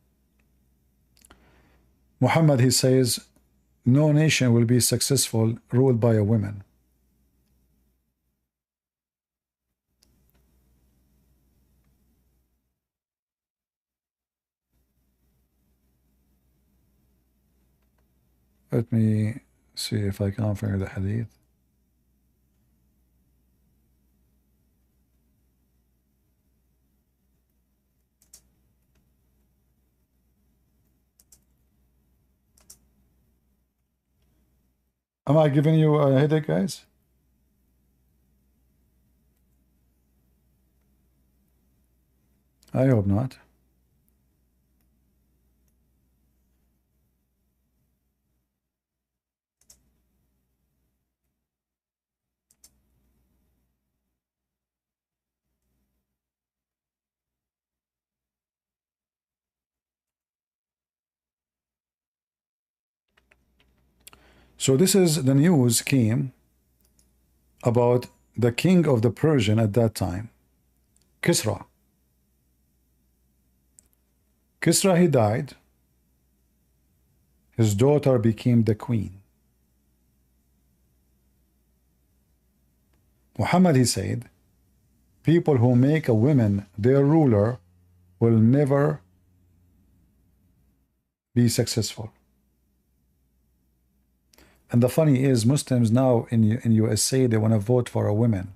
Muhammad, he says, no nation will be successful ruled by a woman. Let me see if I can find the hadith. Am I giving you a headache, guys? I hope not. So this is the news came about the king of the Persian at that time, Kisra. Kisra, he died. His daughter became the queen. Muhammad, he said, people who make a woman their ruler will never be successful. And the funny is, Muslims now in USA, they want to vote for a woman.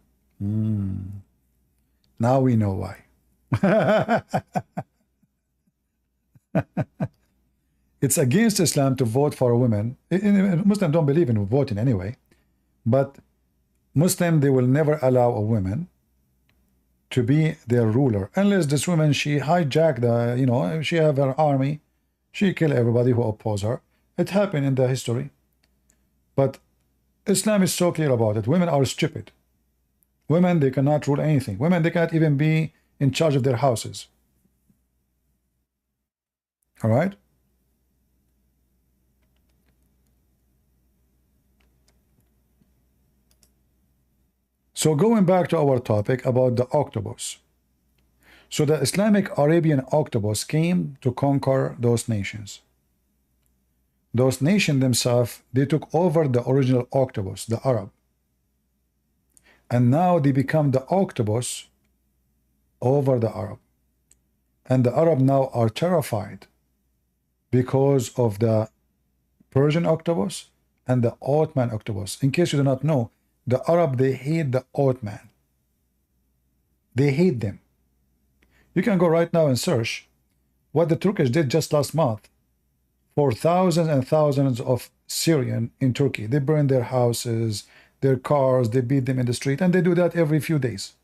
Now we know why. It's against Islam to vote for a woman. Muslims don't believe in voting anyway. But Muslim, they will never allow a woman to be their ruler unless this woman, she hijacked the, she have her army, she kill everybody who oppose her. It happened in the history. But Islam is so clear about it. Women are stupid. Women, they cannot rule anything. Women, they cannot even be in charge of their houses. All right? So going back to our topic about the octopus. So the Islamic Arabian octopus came to conquer those nations. Those nations themselves, they took over the original octopus, the Arab. And now they become the octopus over the Arab. And the Arab now are terrified because of the Persian octopus and the Ottoman octopus. In case you do not know, the Arab, they hate the Ottoman. They hate them. You can go right now and search what the Turkish did just last month for thousands and thousands of Syrians in Turkey. They burned their houses, their cars, they beat them in the street, and they do that every few days.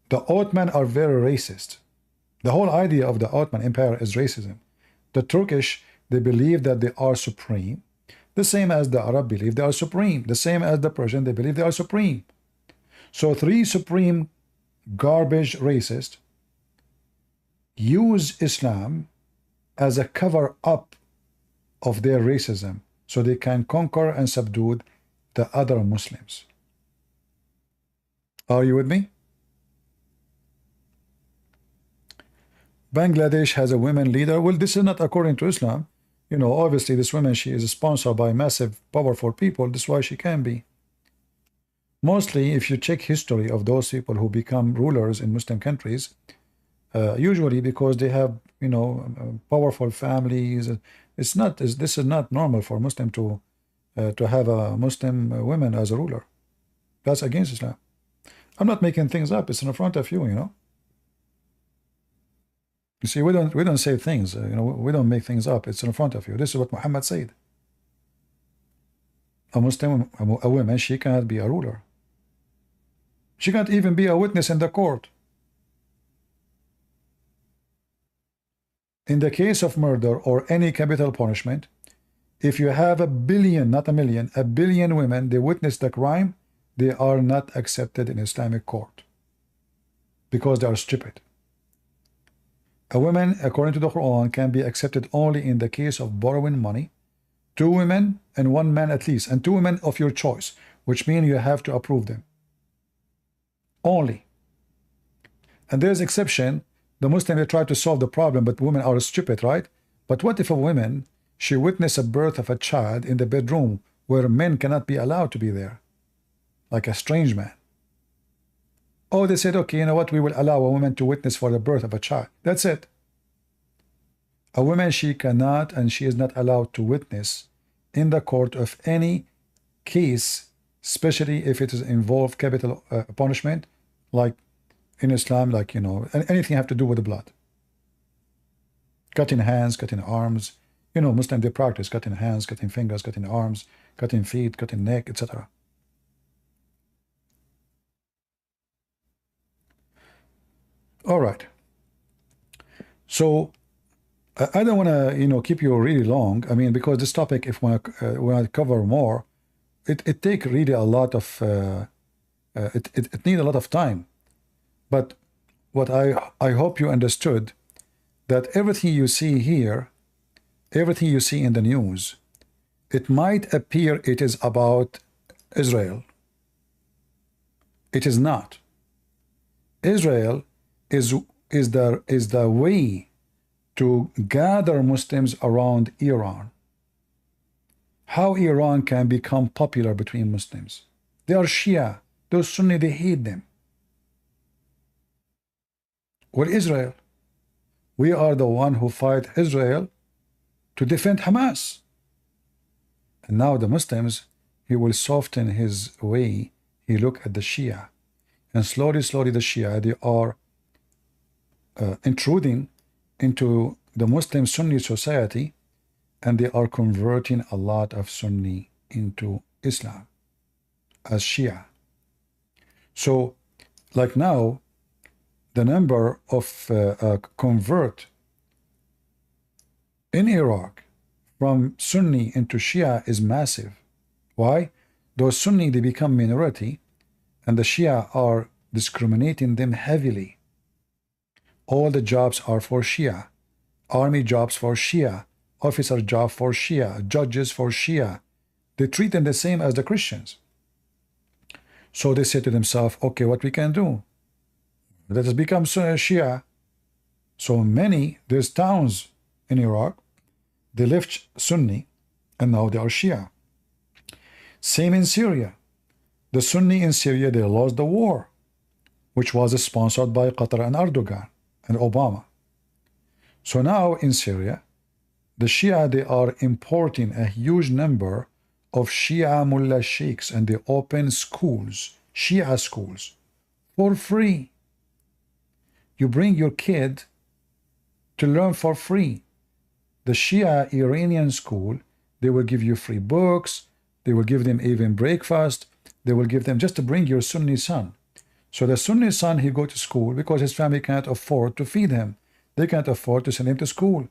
The Ottoman are very racist. The whole idea of the Ottoman Empire is racism. The Turkish, they believe that they are supreme, the same as the Arab believe they are supreme, the same as the Persian, they believe they are supreme. So three supreme garbage racists use Islam as a cover-up of their racism so they can conquer and subdue the other Muslims. Are you with me? Bangladesh has a women leader. Well, this is not according to Islam. Obviously this woman, she is sponsored by massive, powerful people. That's why she can be. Mostly, if you check history of those people who become rulers in Muslim countries, usually because they have, powerful families. This is not normal for Muslim to have a Muslim woman as a ruler. That's against Islam. I'm not making things up. It's in front of you, You see, we don't say things, we don't make things up. It's in front of you. This is what Muhammad said. A Muslim, a woman, she cannot be a ruler. She can't even be a witness in the court. In the case of murder or any capital punishment, if you have a billion, not a million, a billion women, they witness the crime, they are not accepted in Islamic court because they are stupid. A woman, according to the Quran, can be accepted only in the case of borrowing money, 2 women and 1 man at least, and 2 women of your choice, which means you have to approve them. Only. And there's exception. The Muslim, they try to solve the problem, but women are stupid, right? But what if a woman, she witnessed a birth of a child in the bedroom where men cannot be allowed to be there, like a strange man? Oh, they said, okay, you know what? We will allow a woman to witness for the birth of a child. That's it. A woman, she cannot and she is not allowed to witness in the court of any case, especially if it is involved capital punishment, like in Islam, like, anything have to do with the blood. Cutting hands, cutting arms. Muslim, they practice cutting hands, cutting fingers, cutting arms, cutting feet, cutting neck, etc. All right. So I don't want to, keep you really long. I mean, because this topic, if when I cover more, it take really a lot of it need a lot of time. But what I hope you understood that everything you see here, everything you see in the news, it might appear it is about Israel. It is not. Israel is the way to gather Muslims around Iran. How Iran can become popular between Muslims? They are Shia. Those Sunni, they hate them. Well, Israel, we are the one who fight Israel to defend Hamas. And now the Muslims, he will soften his way. He look at the Shia. And slowly, slowly the Shia, they are intruding into the Muslim Sunni society, and they are converting a lot of Sunni into Islam as Shia. So, like now, the number of convert in Iraq from Sunni into Shia is massive. Why? Those Sunni, they become minority, and the Shia are discriminating them heavily. All the jobs are for Shia. Army jobs for Shia. Officer job for Shia. Judges for Shia. They treat them the same as the Christians. So they say to themselves, okay, what we can do? Let us become Shia. So many, there's towns in Iraq, they left Sunni, and now they are Shia. Same in Syria. The Sunni in Syria, they lost the war, which was sponsored by Qatar and Erdogan and Obama. So now in Syria, the Shia, they are importing a huge number of Shia mullah sheikhs, and they open schools, Shia schools, for free. You bring your kid to learn for free. The Shia Iranian school, they will give you free books, they will give them even breakfast, they will give them just to bring your Sunni son. So the Sunni son, he go to school because his family can't afford to feed him. They can't afford to send him to school.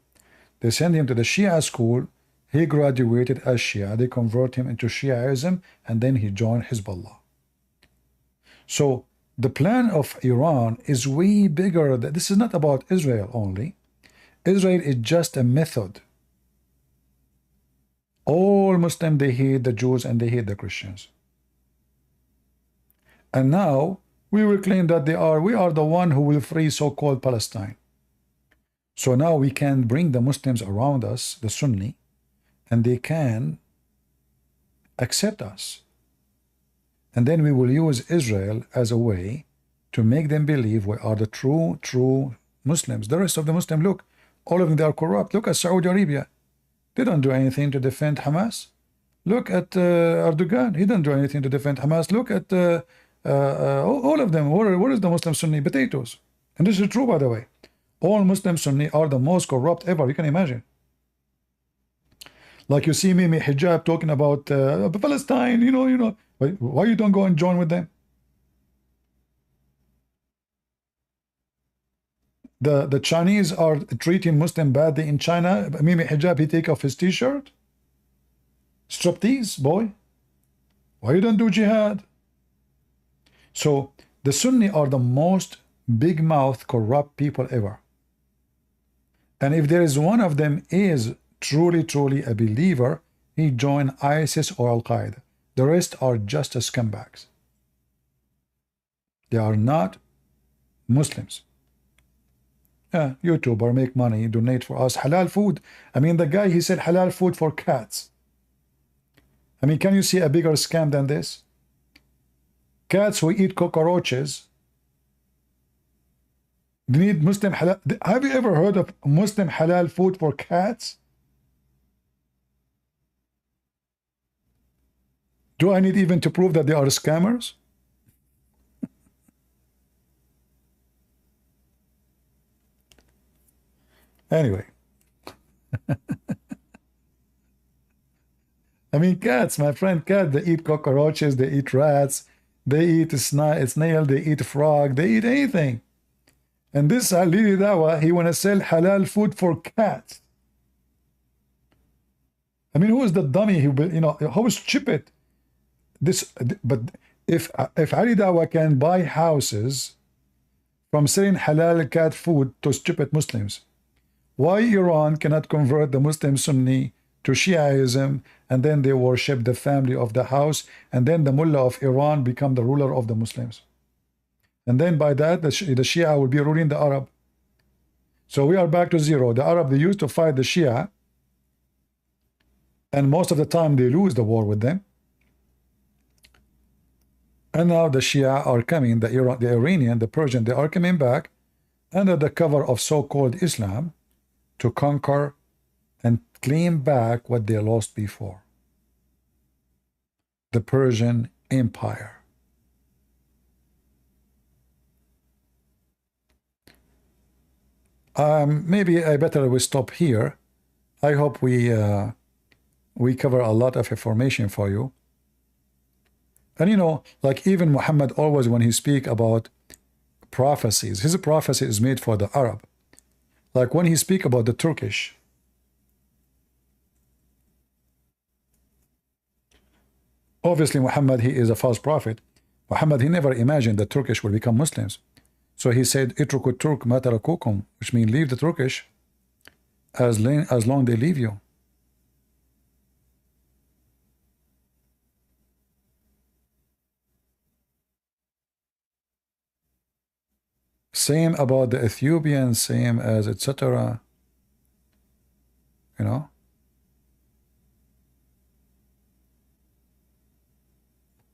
They send him to the Shia school. He graduated as Shia. They convert him into Shiaism, and then he joined Hezbollah. So the plan of Iran is way bigger. This is not about Israel only. Israel is just a method. All Muslims, they hate the Jews and they hate the Christians. And now we will claim that we are the one who will free so-called Palestine. So now we can bring the Muslims around us, the Sunni, and they can accept us. And then we will use Israel as a way to make them believe we are the true Muslims. The rest of the Muslims, look, all of them, they are corrupt. Look at Saudi Arabia. They don't do anything to defend Hamas. Look at Erdogan. He doesn't do anything to defend Hamas. Look at all of them. What is the Muslim Sunni? Potatoes. And this is true, by the way. All Muslim Sunni are the most corrupt ever. You can imagine. Like you see Mimi Hijab talking about Palestine, you know. Why you don't go and join with them? The Chinese are treating Muslim badly in China. Mimi Hijab, he take off his t-shirt. Striptease, boy. Why you don't do jihad? So the Sunni are the most big-mouth, corrupt people ever. And if there is one of them is truly a believer, he joined ISIS or Al-Qaeda. The rest are just scumbags. They are not Muslims. YouTuber, make money, donate for us, halal food. I mean, the guy, he said halal food for cats. I mean, can you see a bigger scam than this? Cats who eat cockroaches. They need Muslim halal. Have you ever heard of Muslim halal food for cats? Do I need even to prove that they are scammers? Anyway. I mean, cats, my friend, cats, they eat cockroaches, they eat rats, they eat snail, they eat frog, they eat anything. And this Ali Dawa, he want to sell halal food for cats. I mean, who is the dummy who, how stupid? But if Ali Dawa can buy houses from selling halal cat food to stupid Muslims, why Iran cannot convert the Muslim Sunni to Shiaism, and then they worship the family of the house, and then the mullah of Iran become the ruler of the Muslims. And then by that, the Shia will be ruling the Arab. So we are back to zero. The Arab, they used to fight the Shia, and most of the time they lose the war with them. And now the Shia are coming, the Iranian, the Persian, they are coming back under the cover of so-called Islam to conquer and claim back what they lost before. The Persian Empire. Maybe I better we stop here. I hope we cover a lot of information for you. And you know, like even Muhammad always when he speak about prophecies, his prophecy is made for the Arab. Like when he speak about the Turkish, obviously Muhammad, he is a false prophet. Muhammad, he never imagined that Turkish will become Muslims. So he said, "Itruku Turk ma tarakukum," which means leave the Turkish as long they leave you. Same about the Ethiopians, same as etc. You know.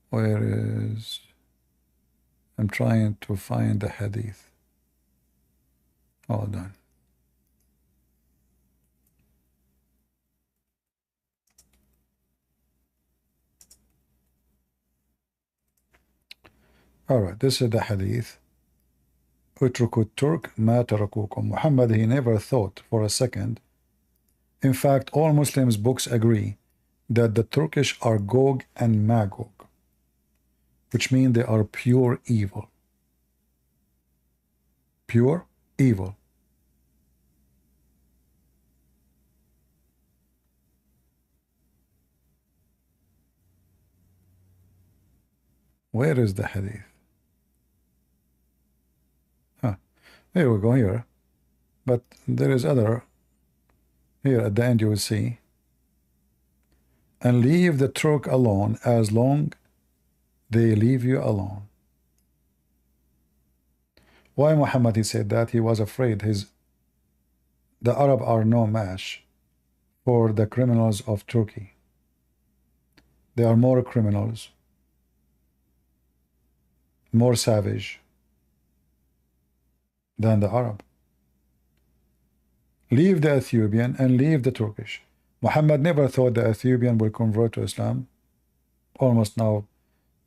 Where is... I'm trying to find the hadith. Hold on. Alright, this is the hadith. Utruku Turk ma tarakukum. Muhammad, he never thought for a second. In fact, all Muslims books agree that the Turkish are Gog and Magog, which means they are pure evil. Pure evil. Where is the hadith? Here we go here. But there is other. Here at the end you will see. And leave the Turk alone as long they leave you alone. Why Muhammad he said that? He was afraid the Arab are no match for the criminals of Turkey. They are more criminals, more savage than the Arab. Leave the Ethiopian and leave the Turkish. Muhammad never thought the Ethiopian will convert to Islam. Almost now,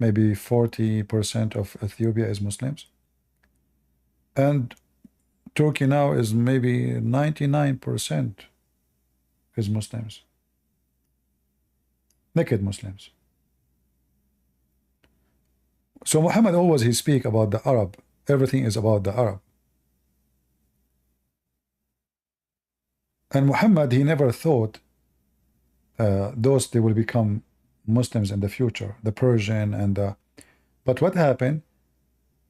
maybe 40% of Ethiopia is Muslims. And Turkey now is maybe 99% is Muslims. Naked Muslims. So Muhammad always he speak about the Arab. Everything is about the Arab. And Muhammad, he never thought those they will become Muslims in the future, the Persian and the... But what happened?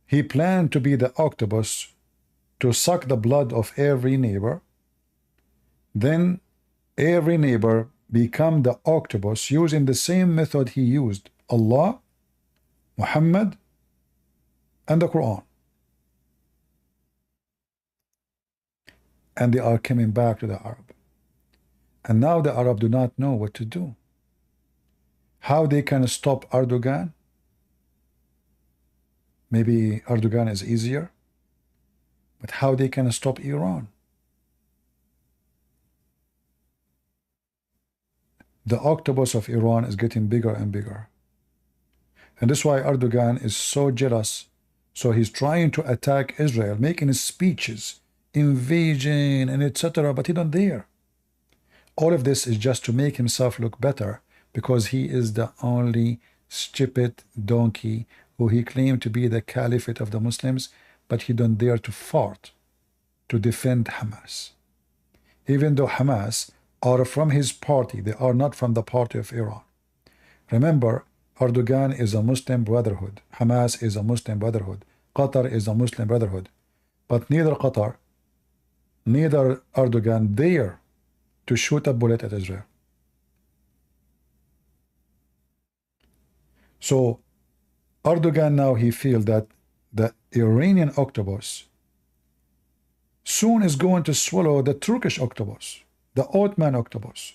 He planned to be the octopus to suck the blood of every neighbor. Then every neighbor become the octopus using the same method he used. Allah, Muhammad, and the Quran. And they are coming back to the Arab. And now the Arab do not know what to do. How they can stop Erdogan? Maybe Erdogan is easier. But how they can stop Iran? The octopus of Iran is getting bigger and bigger. And that's why Erdogan is so jealous. So he's trying to attack Israel, making speeches, invasion and etc. But he don't dare. All of this is just to make himself look better because he is the only stupid donkey who he claimed to be the caliphate of the Muslims, but he don't dare to fart to defend Hamas. Even though Hamas are from his party, they are not from the party of Iran. Remember, Erdogan is a Muslim brotherhood. Hamas is a Muslim brotherhood. Qatar is a Muslim brotherhood. But neither Erdogan dare to shoot a bullet at Israel. So Erdogan now he feels that the Iranian octopus soon is going to swallow the Turkish octopus, the Ottoman octopus.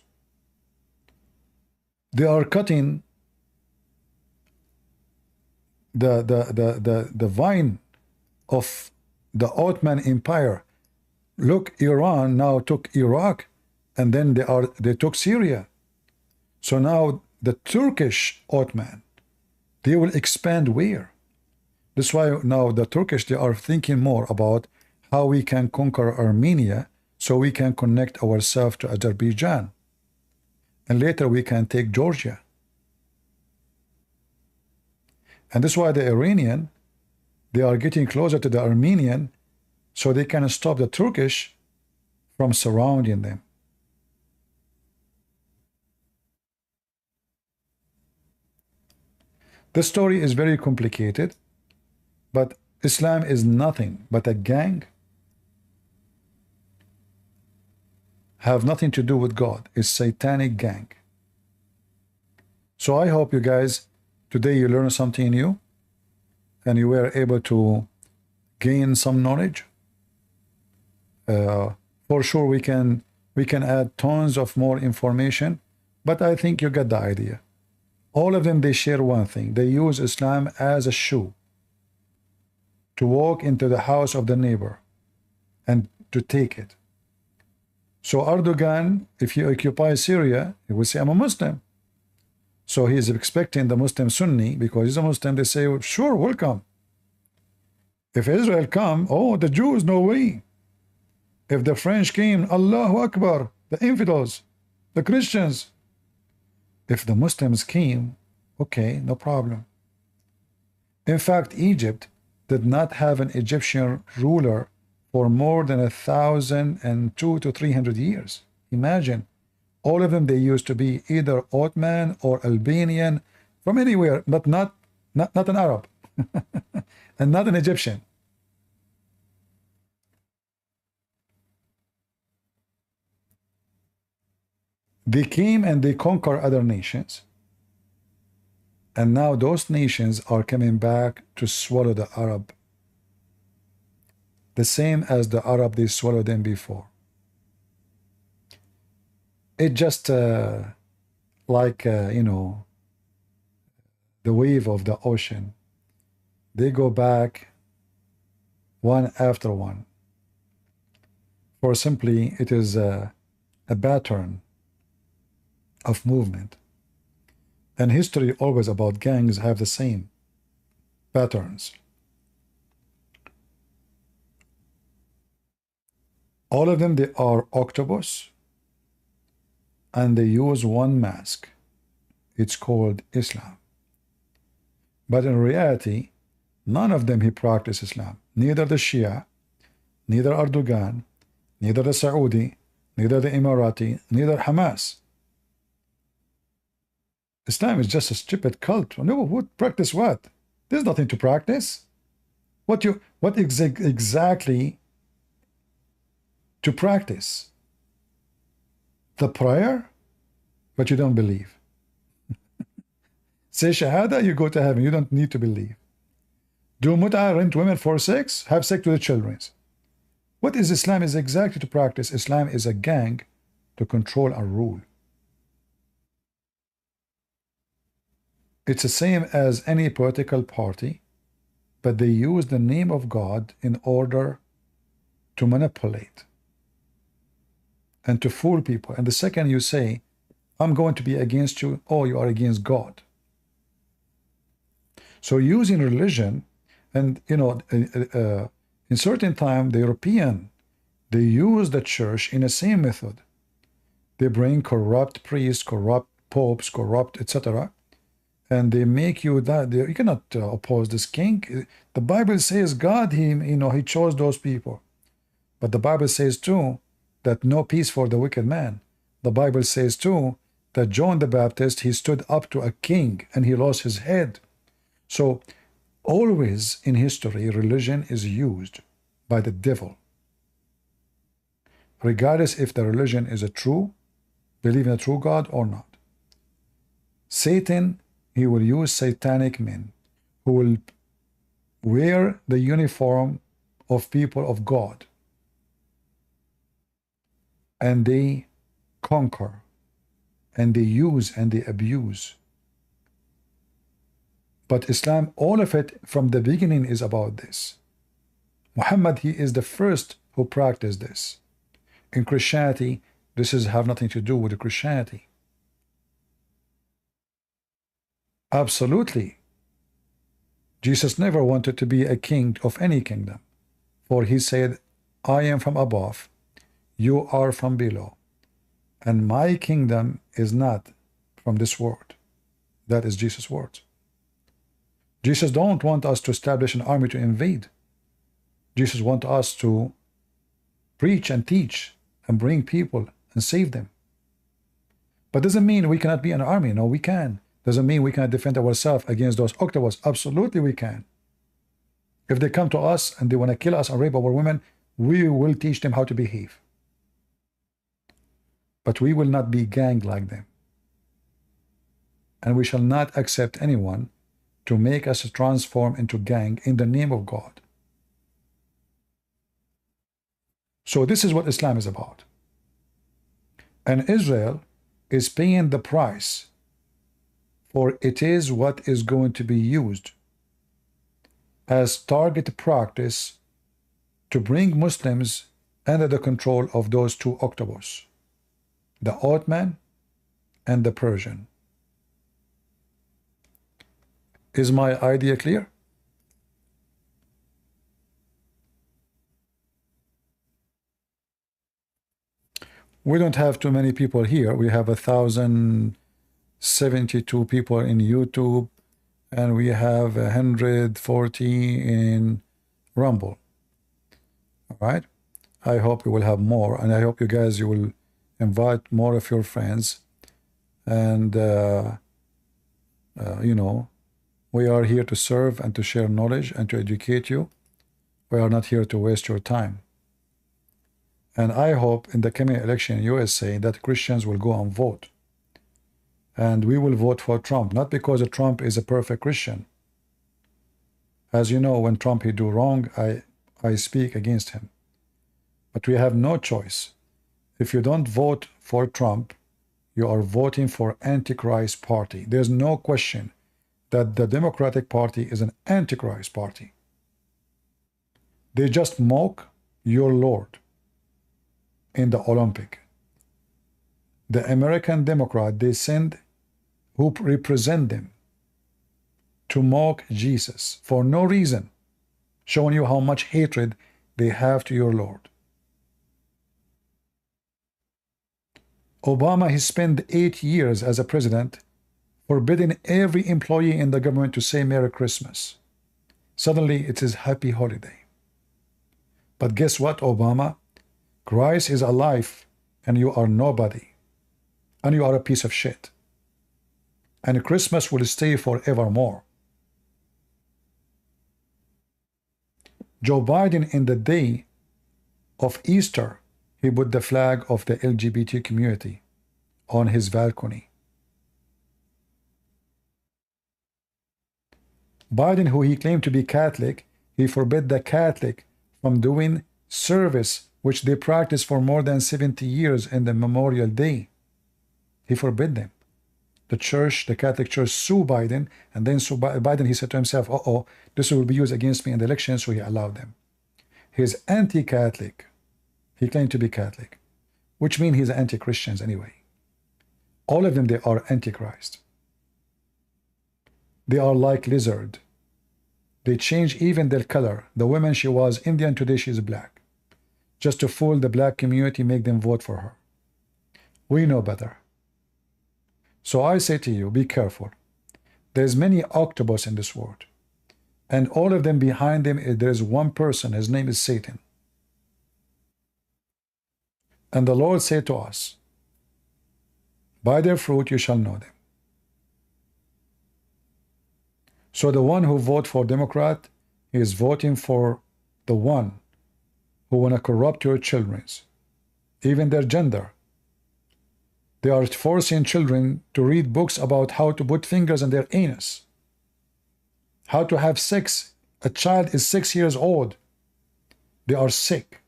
They are cutting the vine of the Ottoman Empire. Look, Iran now took Iraq, and then they took Syria. So now the Turkish Ottoman, they will expand where? That's why now the Turkish, they are thinking more about how we can conquer Armenia so we can connect ourselves to Azerbaijan. And later we can take Georgia. And that's why the Iranian, they are getting closer to the Armenian so they can stop the Turkish from surrounding them. The story is very complicated, but Islam is nothing but a gang. Have nothing to do with God. It's satanic gang. So I hope you guys, today you learned something new and you were able to gain some knowledge. For sure we can add tons of more information, but I think you get the idea. All of them, they share one thing. They use Islam as a shoe to walk into the house of the neighbor and to take it. So Erdogan, if you occupy Syria, he will say, I'm a Muslim. So he is expecting the Muslim Sunni, because he's a Muslim, they say, sure, welcome. If Israel come, oh, the Jews, no way. If the French came, Allahu Akbar, the infidels, the Christians. If the Muslims came, okay, no problem. In fact, Egypt did not have an Egyptian ruler for more than 1,002 to 300 years. Imagine, all of them, they used to be either Ottoman or Albanian, from anywhere, but not an Arab, and not an Egyptian. They came and they conquered other nations. And now those nations are coming back to swallow the Arab. The same as the Arab, they swallowed them before. It just like, you know, the wave of the ocean. They go back one after one. For simply, it is a pattern of movement. And history always about gangs have the same patterns. All of them, they are octopus, and they use one mask. It's called Islam. But in reality, none of them he practice Islam. Neither the Shia, neither Erdogan, neither the Saudi, neither the Emirati, neither Hamas. Islam is just a stupid cult. No, who practice what? There's nothing to practice. What exactly to practice? The prayer, but you don't believe. Say Shahada, you go to heaven. You don't need to believe. Do mut'ah, rent women for sex, have sex with the children. What is Islam is exactly to practice? Islam is a gang to control and rule. It's the same as any political party, but they use the name of God in order to manipulate and to fool people. And the second you say, I'm going to be against you, oh, you are against God. So using religion, and you know, in certain time, the European, they use the church in the same method. They bring corrupt priests, corrupt popes, corrupt, etc., and they make you that you cannot oppose this king. The Bible says God, he chose those people. But the Bible says too that no peace for the wicked man. The Bible says too that John the Baptist, he stood up to a king and he lost his head. So always in history, religion is used by the devil. Regardless if the religion is a true, believe in a true God or not. Satan he will use satanic men who will wear the uniform of people of God, and they conquer, and they use, and they abuse. But Islam, all of it from the beginning is about this. Muhammad, he is the first who practiced this. In Christianity, this is have nothing to do with Christianity. Absolutely. Jesus never wanted to be a king of any kingdom, for he said, I am from above, you are from below, and my kingdom is not from this world. That is Jesus' words. Jesus don't want us to establish an army to invade. Jesus wants us to preach and teach and bring people and save them. But doesn't mean we cannot be an army. No, we can. Doesn't mean we cannot defend ourselves against those octopus. Absolutely we can. If they come to us and they want to kill us and rape our women, we will teach them how to behave. But we will not be gang like them. And we shall not accept anyone to make us transform into gang in the name of God. So this is what Islam is about. And Israel is paying the price, for it is what is going to be used as target practice to bring Muslims under the control of those two octopus, the Ottoman and the Persian. Is my idea clear? We don't have too many people here. We have 1,072 people in YouTube, and we have 140 in Rumble. All right. I hope we will have more, and I hope you guys, you will invite more of your friends. And you know, we are here to serve and to share knowledge and to educate you. We are not here to waste your time. And I hope in the coming election in USA that Christians will go and vote. And we will vote for Trump, not because Trump is a perfect Christian. As you know, when Trump he do wrong, I speak against him. But we have no choice. If you don't vote for Trump, you are voting for Antichrist party. There's no question that the Democratic Party is an Antichrist party. They just mock your Lord in the Olympic. The American Democrat, they send who represent them to mock Jesus for no reason, showing you how much hatred they have to your Lord. Obama, he spent 8 years as a president forbidding every employee in the government to say Merry Christmas. Suddenly it is Happy Holiday. But guess what, Obama? Christ is alive, and you are nobody, and you are a piece of shit. And Christmas will stay forevermore. Joe Biden, in the day of Easter, he put the flag of the LGBT community on his balcony. Biden, who he claimed to be Catholic, he forbid the Catholic from doing service which they practiced for more than 70 years in the Memorial Day. He forbid them. The church, the Catholic Church, sue Biden, and then sue Biden, he said to himself, uh-oh, this will be used against me in the election, so he allowed them. He's anti-Catholic. He claimed to be Catholic, which means he's anti-Christians anyway. All of them, they are antichrist. They are like lizard. They change even their color. The woman, she was Indian, today she's black. Just to fool the black community, make them vote for her. We know better. So I say to you, be careful. There's many octopus in this world. And all of them, behind them, there's one person. His name is Satan. And the Lord said to us, by their fruit you shall know them. So the one who votes for Democrat is voting for the one who want to corrupt your children, even their gender. They are forcing children to read books about how to put fingers in their anus, how to have sex. A child is 6 years old. They are sick.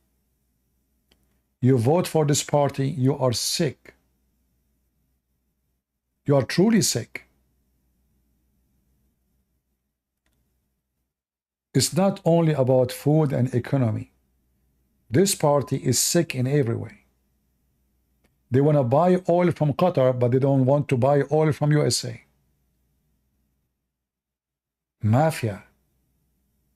You vote for this party, you are sick. You are truly sick. It's not only about food and economy. This party is sick in every way. They want to buy oil from Qatar, but they don't want to buy oil from USA. Mafia.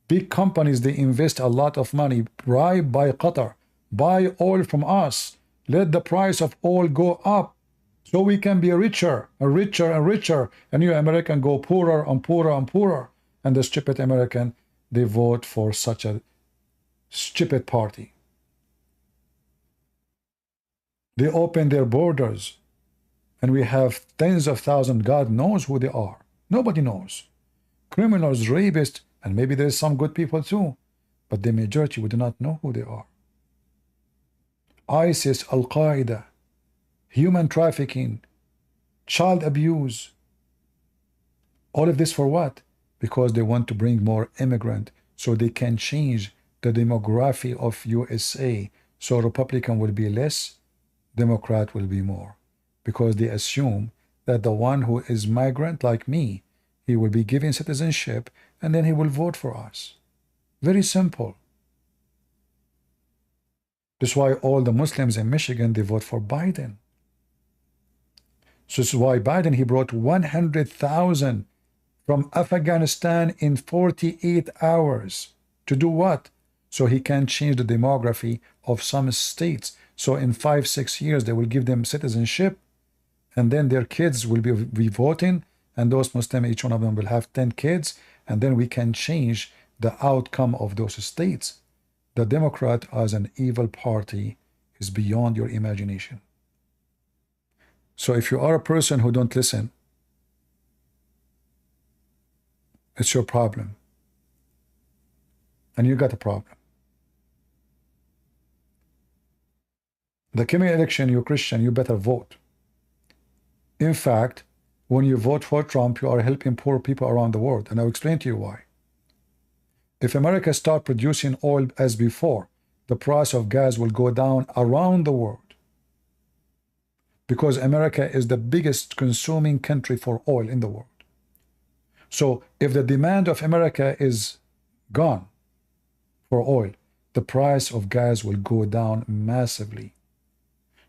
Big companies, they invest a lot of money, bribed by Qatar. Buy oil from us. Let the price of oil go up so we can be richer and richer and richer. And you American go poorer and poorer and poorer. And the stupid American, they vote for such a stupid party. They open their borders, and we have tens of thousands. God knows who they are. Nobody knows. Criminals, rapists, and maybe there's some good people too, but the majority, we do not know who they are. ISIS, Al-Qaeda, human trafficking, child abuse. All of this for what? Because they want to bring more immigrants so they can change the demography of USA. So Republican will be less, Democrat will be more. Because they assume that the one who is migrant like me, he will be given citizenship and then he will vote for us. Very simple. That's why all the Muslims in Michigan, they vote for Biden. So this is why Biden, he brought 100,000 from Afghanistan in 48 hours. To do what? So he can change the demography of some states. So in 5-6 years, they will give them citizenship, and then their kids will be voting, and those Muslims, each one of them will have 10 kids, and then we can change the outcome of those states. The Democrat as an evil party is beyond your imagination. So if you are a person who don't listen, it's your problem. And you got a problem. The coming election, you're Christian, you better vote. In fact, when you vote for Trump, you are helping poor people around the world. And I'll explain to you why. If America starts producing oil as before, the price of gas will go down around the world. Because America is the biggest consuming country for oil in the world. So if the demand of America is gone for oil, the price of gas will go down massively.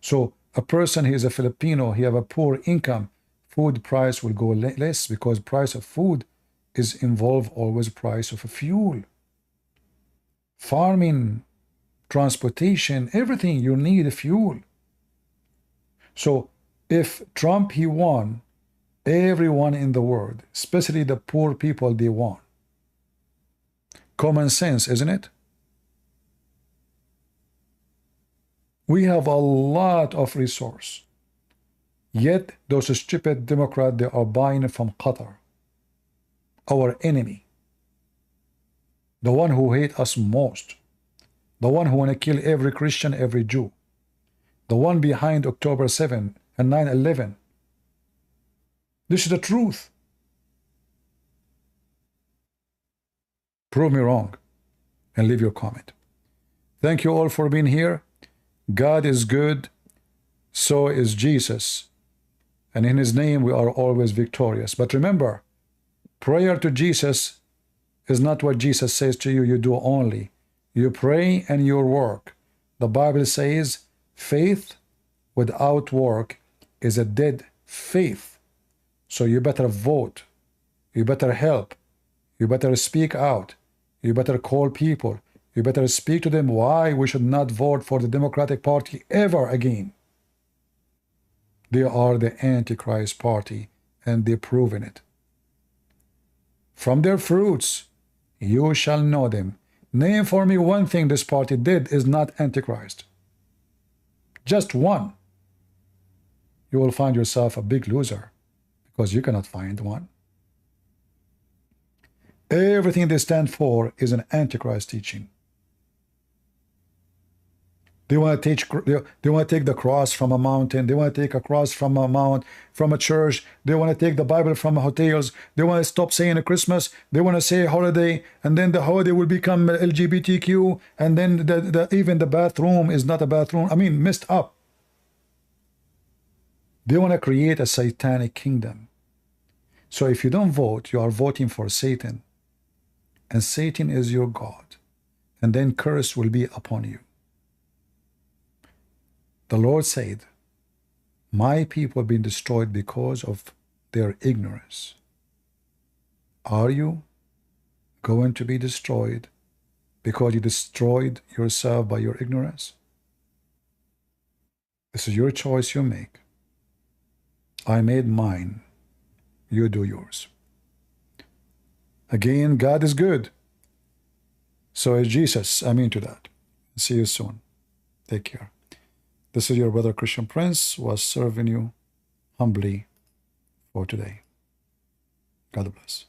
So a person, he is a Filipino, he have a poor income, food price will go less because price of food is involved always price of a fuel. Farming, transportation, everything, you need a fuel. So if Trump, he won, everyone in the world, especially the poor people, they won. Common sense, isn't it? We have a lot of resource. Yet those stupid Democrats, they are buying from Qatar, our enemy, the one who hate us most, the one who want to kill every Christian, every Jew, the one behind October 7 and 9/11. This is the truth. Prove me wrong and leave your comment. Thank you all for being here. God is good, so is Jesus. And in his name we are always victorious. But remember, prayer to Jesus is not what Jesus says to you, you do only. You pray and you work. The Bible says faith without work is a dead faith. So you better vote. You better help. You better speak out. You better call people. You better speak to them why we should not vote for the Democratic Party ever again. They are the Antichrist party, and they've proven it. From their fruits, you shall know them. Name for me one thing this party did is not Antichrist. Just one. You will find yourself a big loser, because you cannot find one. Everything they stand for is an Antichrist teaching. They want to they want to take the cross from a mountain. They want to take a cross from a mount, from a church. They want to take the Bible from hotels. They want to stop saying Christmas. They want to say holiday, and then the holiday will become LGBTQ, and then even the bathroom is not a bathroom. I mean, messed up. They want to create a satanic kingdom. So if you don't vote, you are voting for Satan, and Satan is your God, and then curse will be upon you. The Lord said, my people have been destroyed because of their ignorance. Are you going to be destroyed because you destroyed yourself by your ignorance? This is your choice you make. I made mine. You do yours. Again, God is good. So is Jesus. Amen to that. See you soon. Take care. This is your brother Christian Prince, was serving you humbly for today. God bless.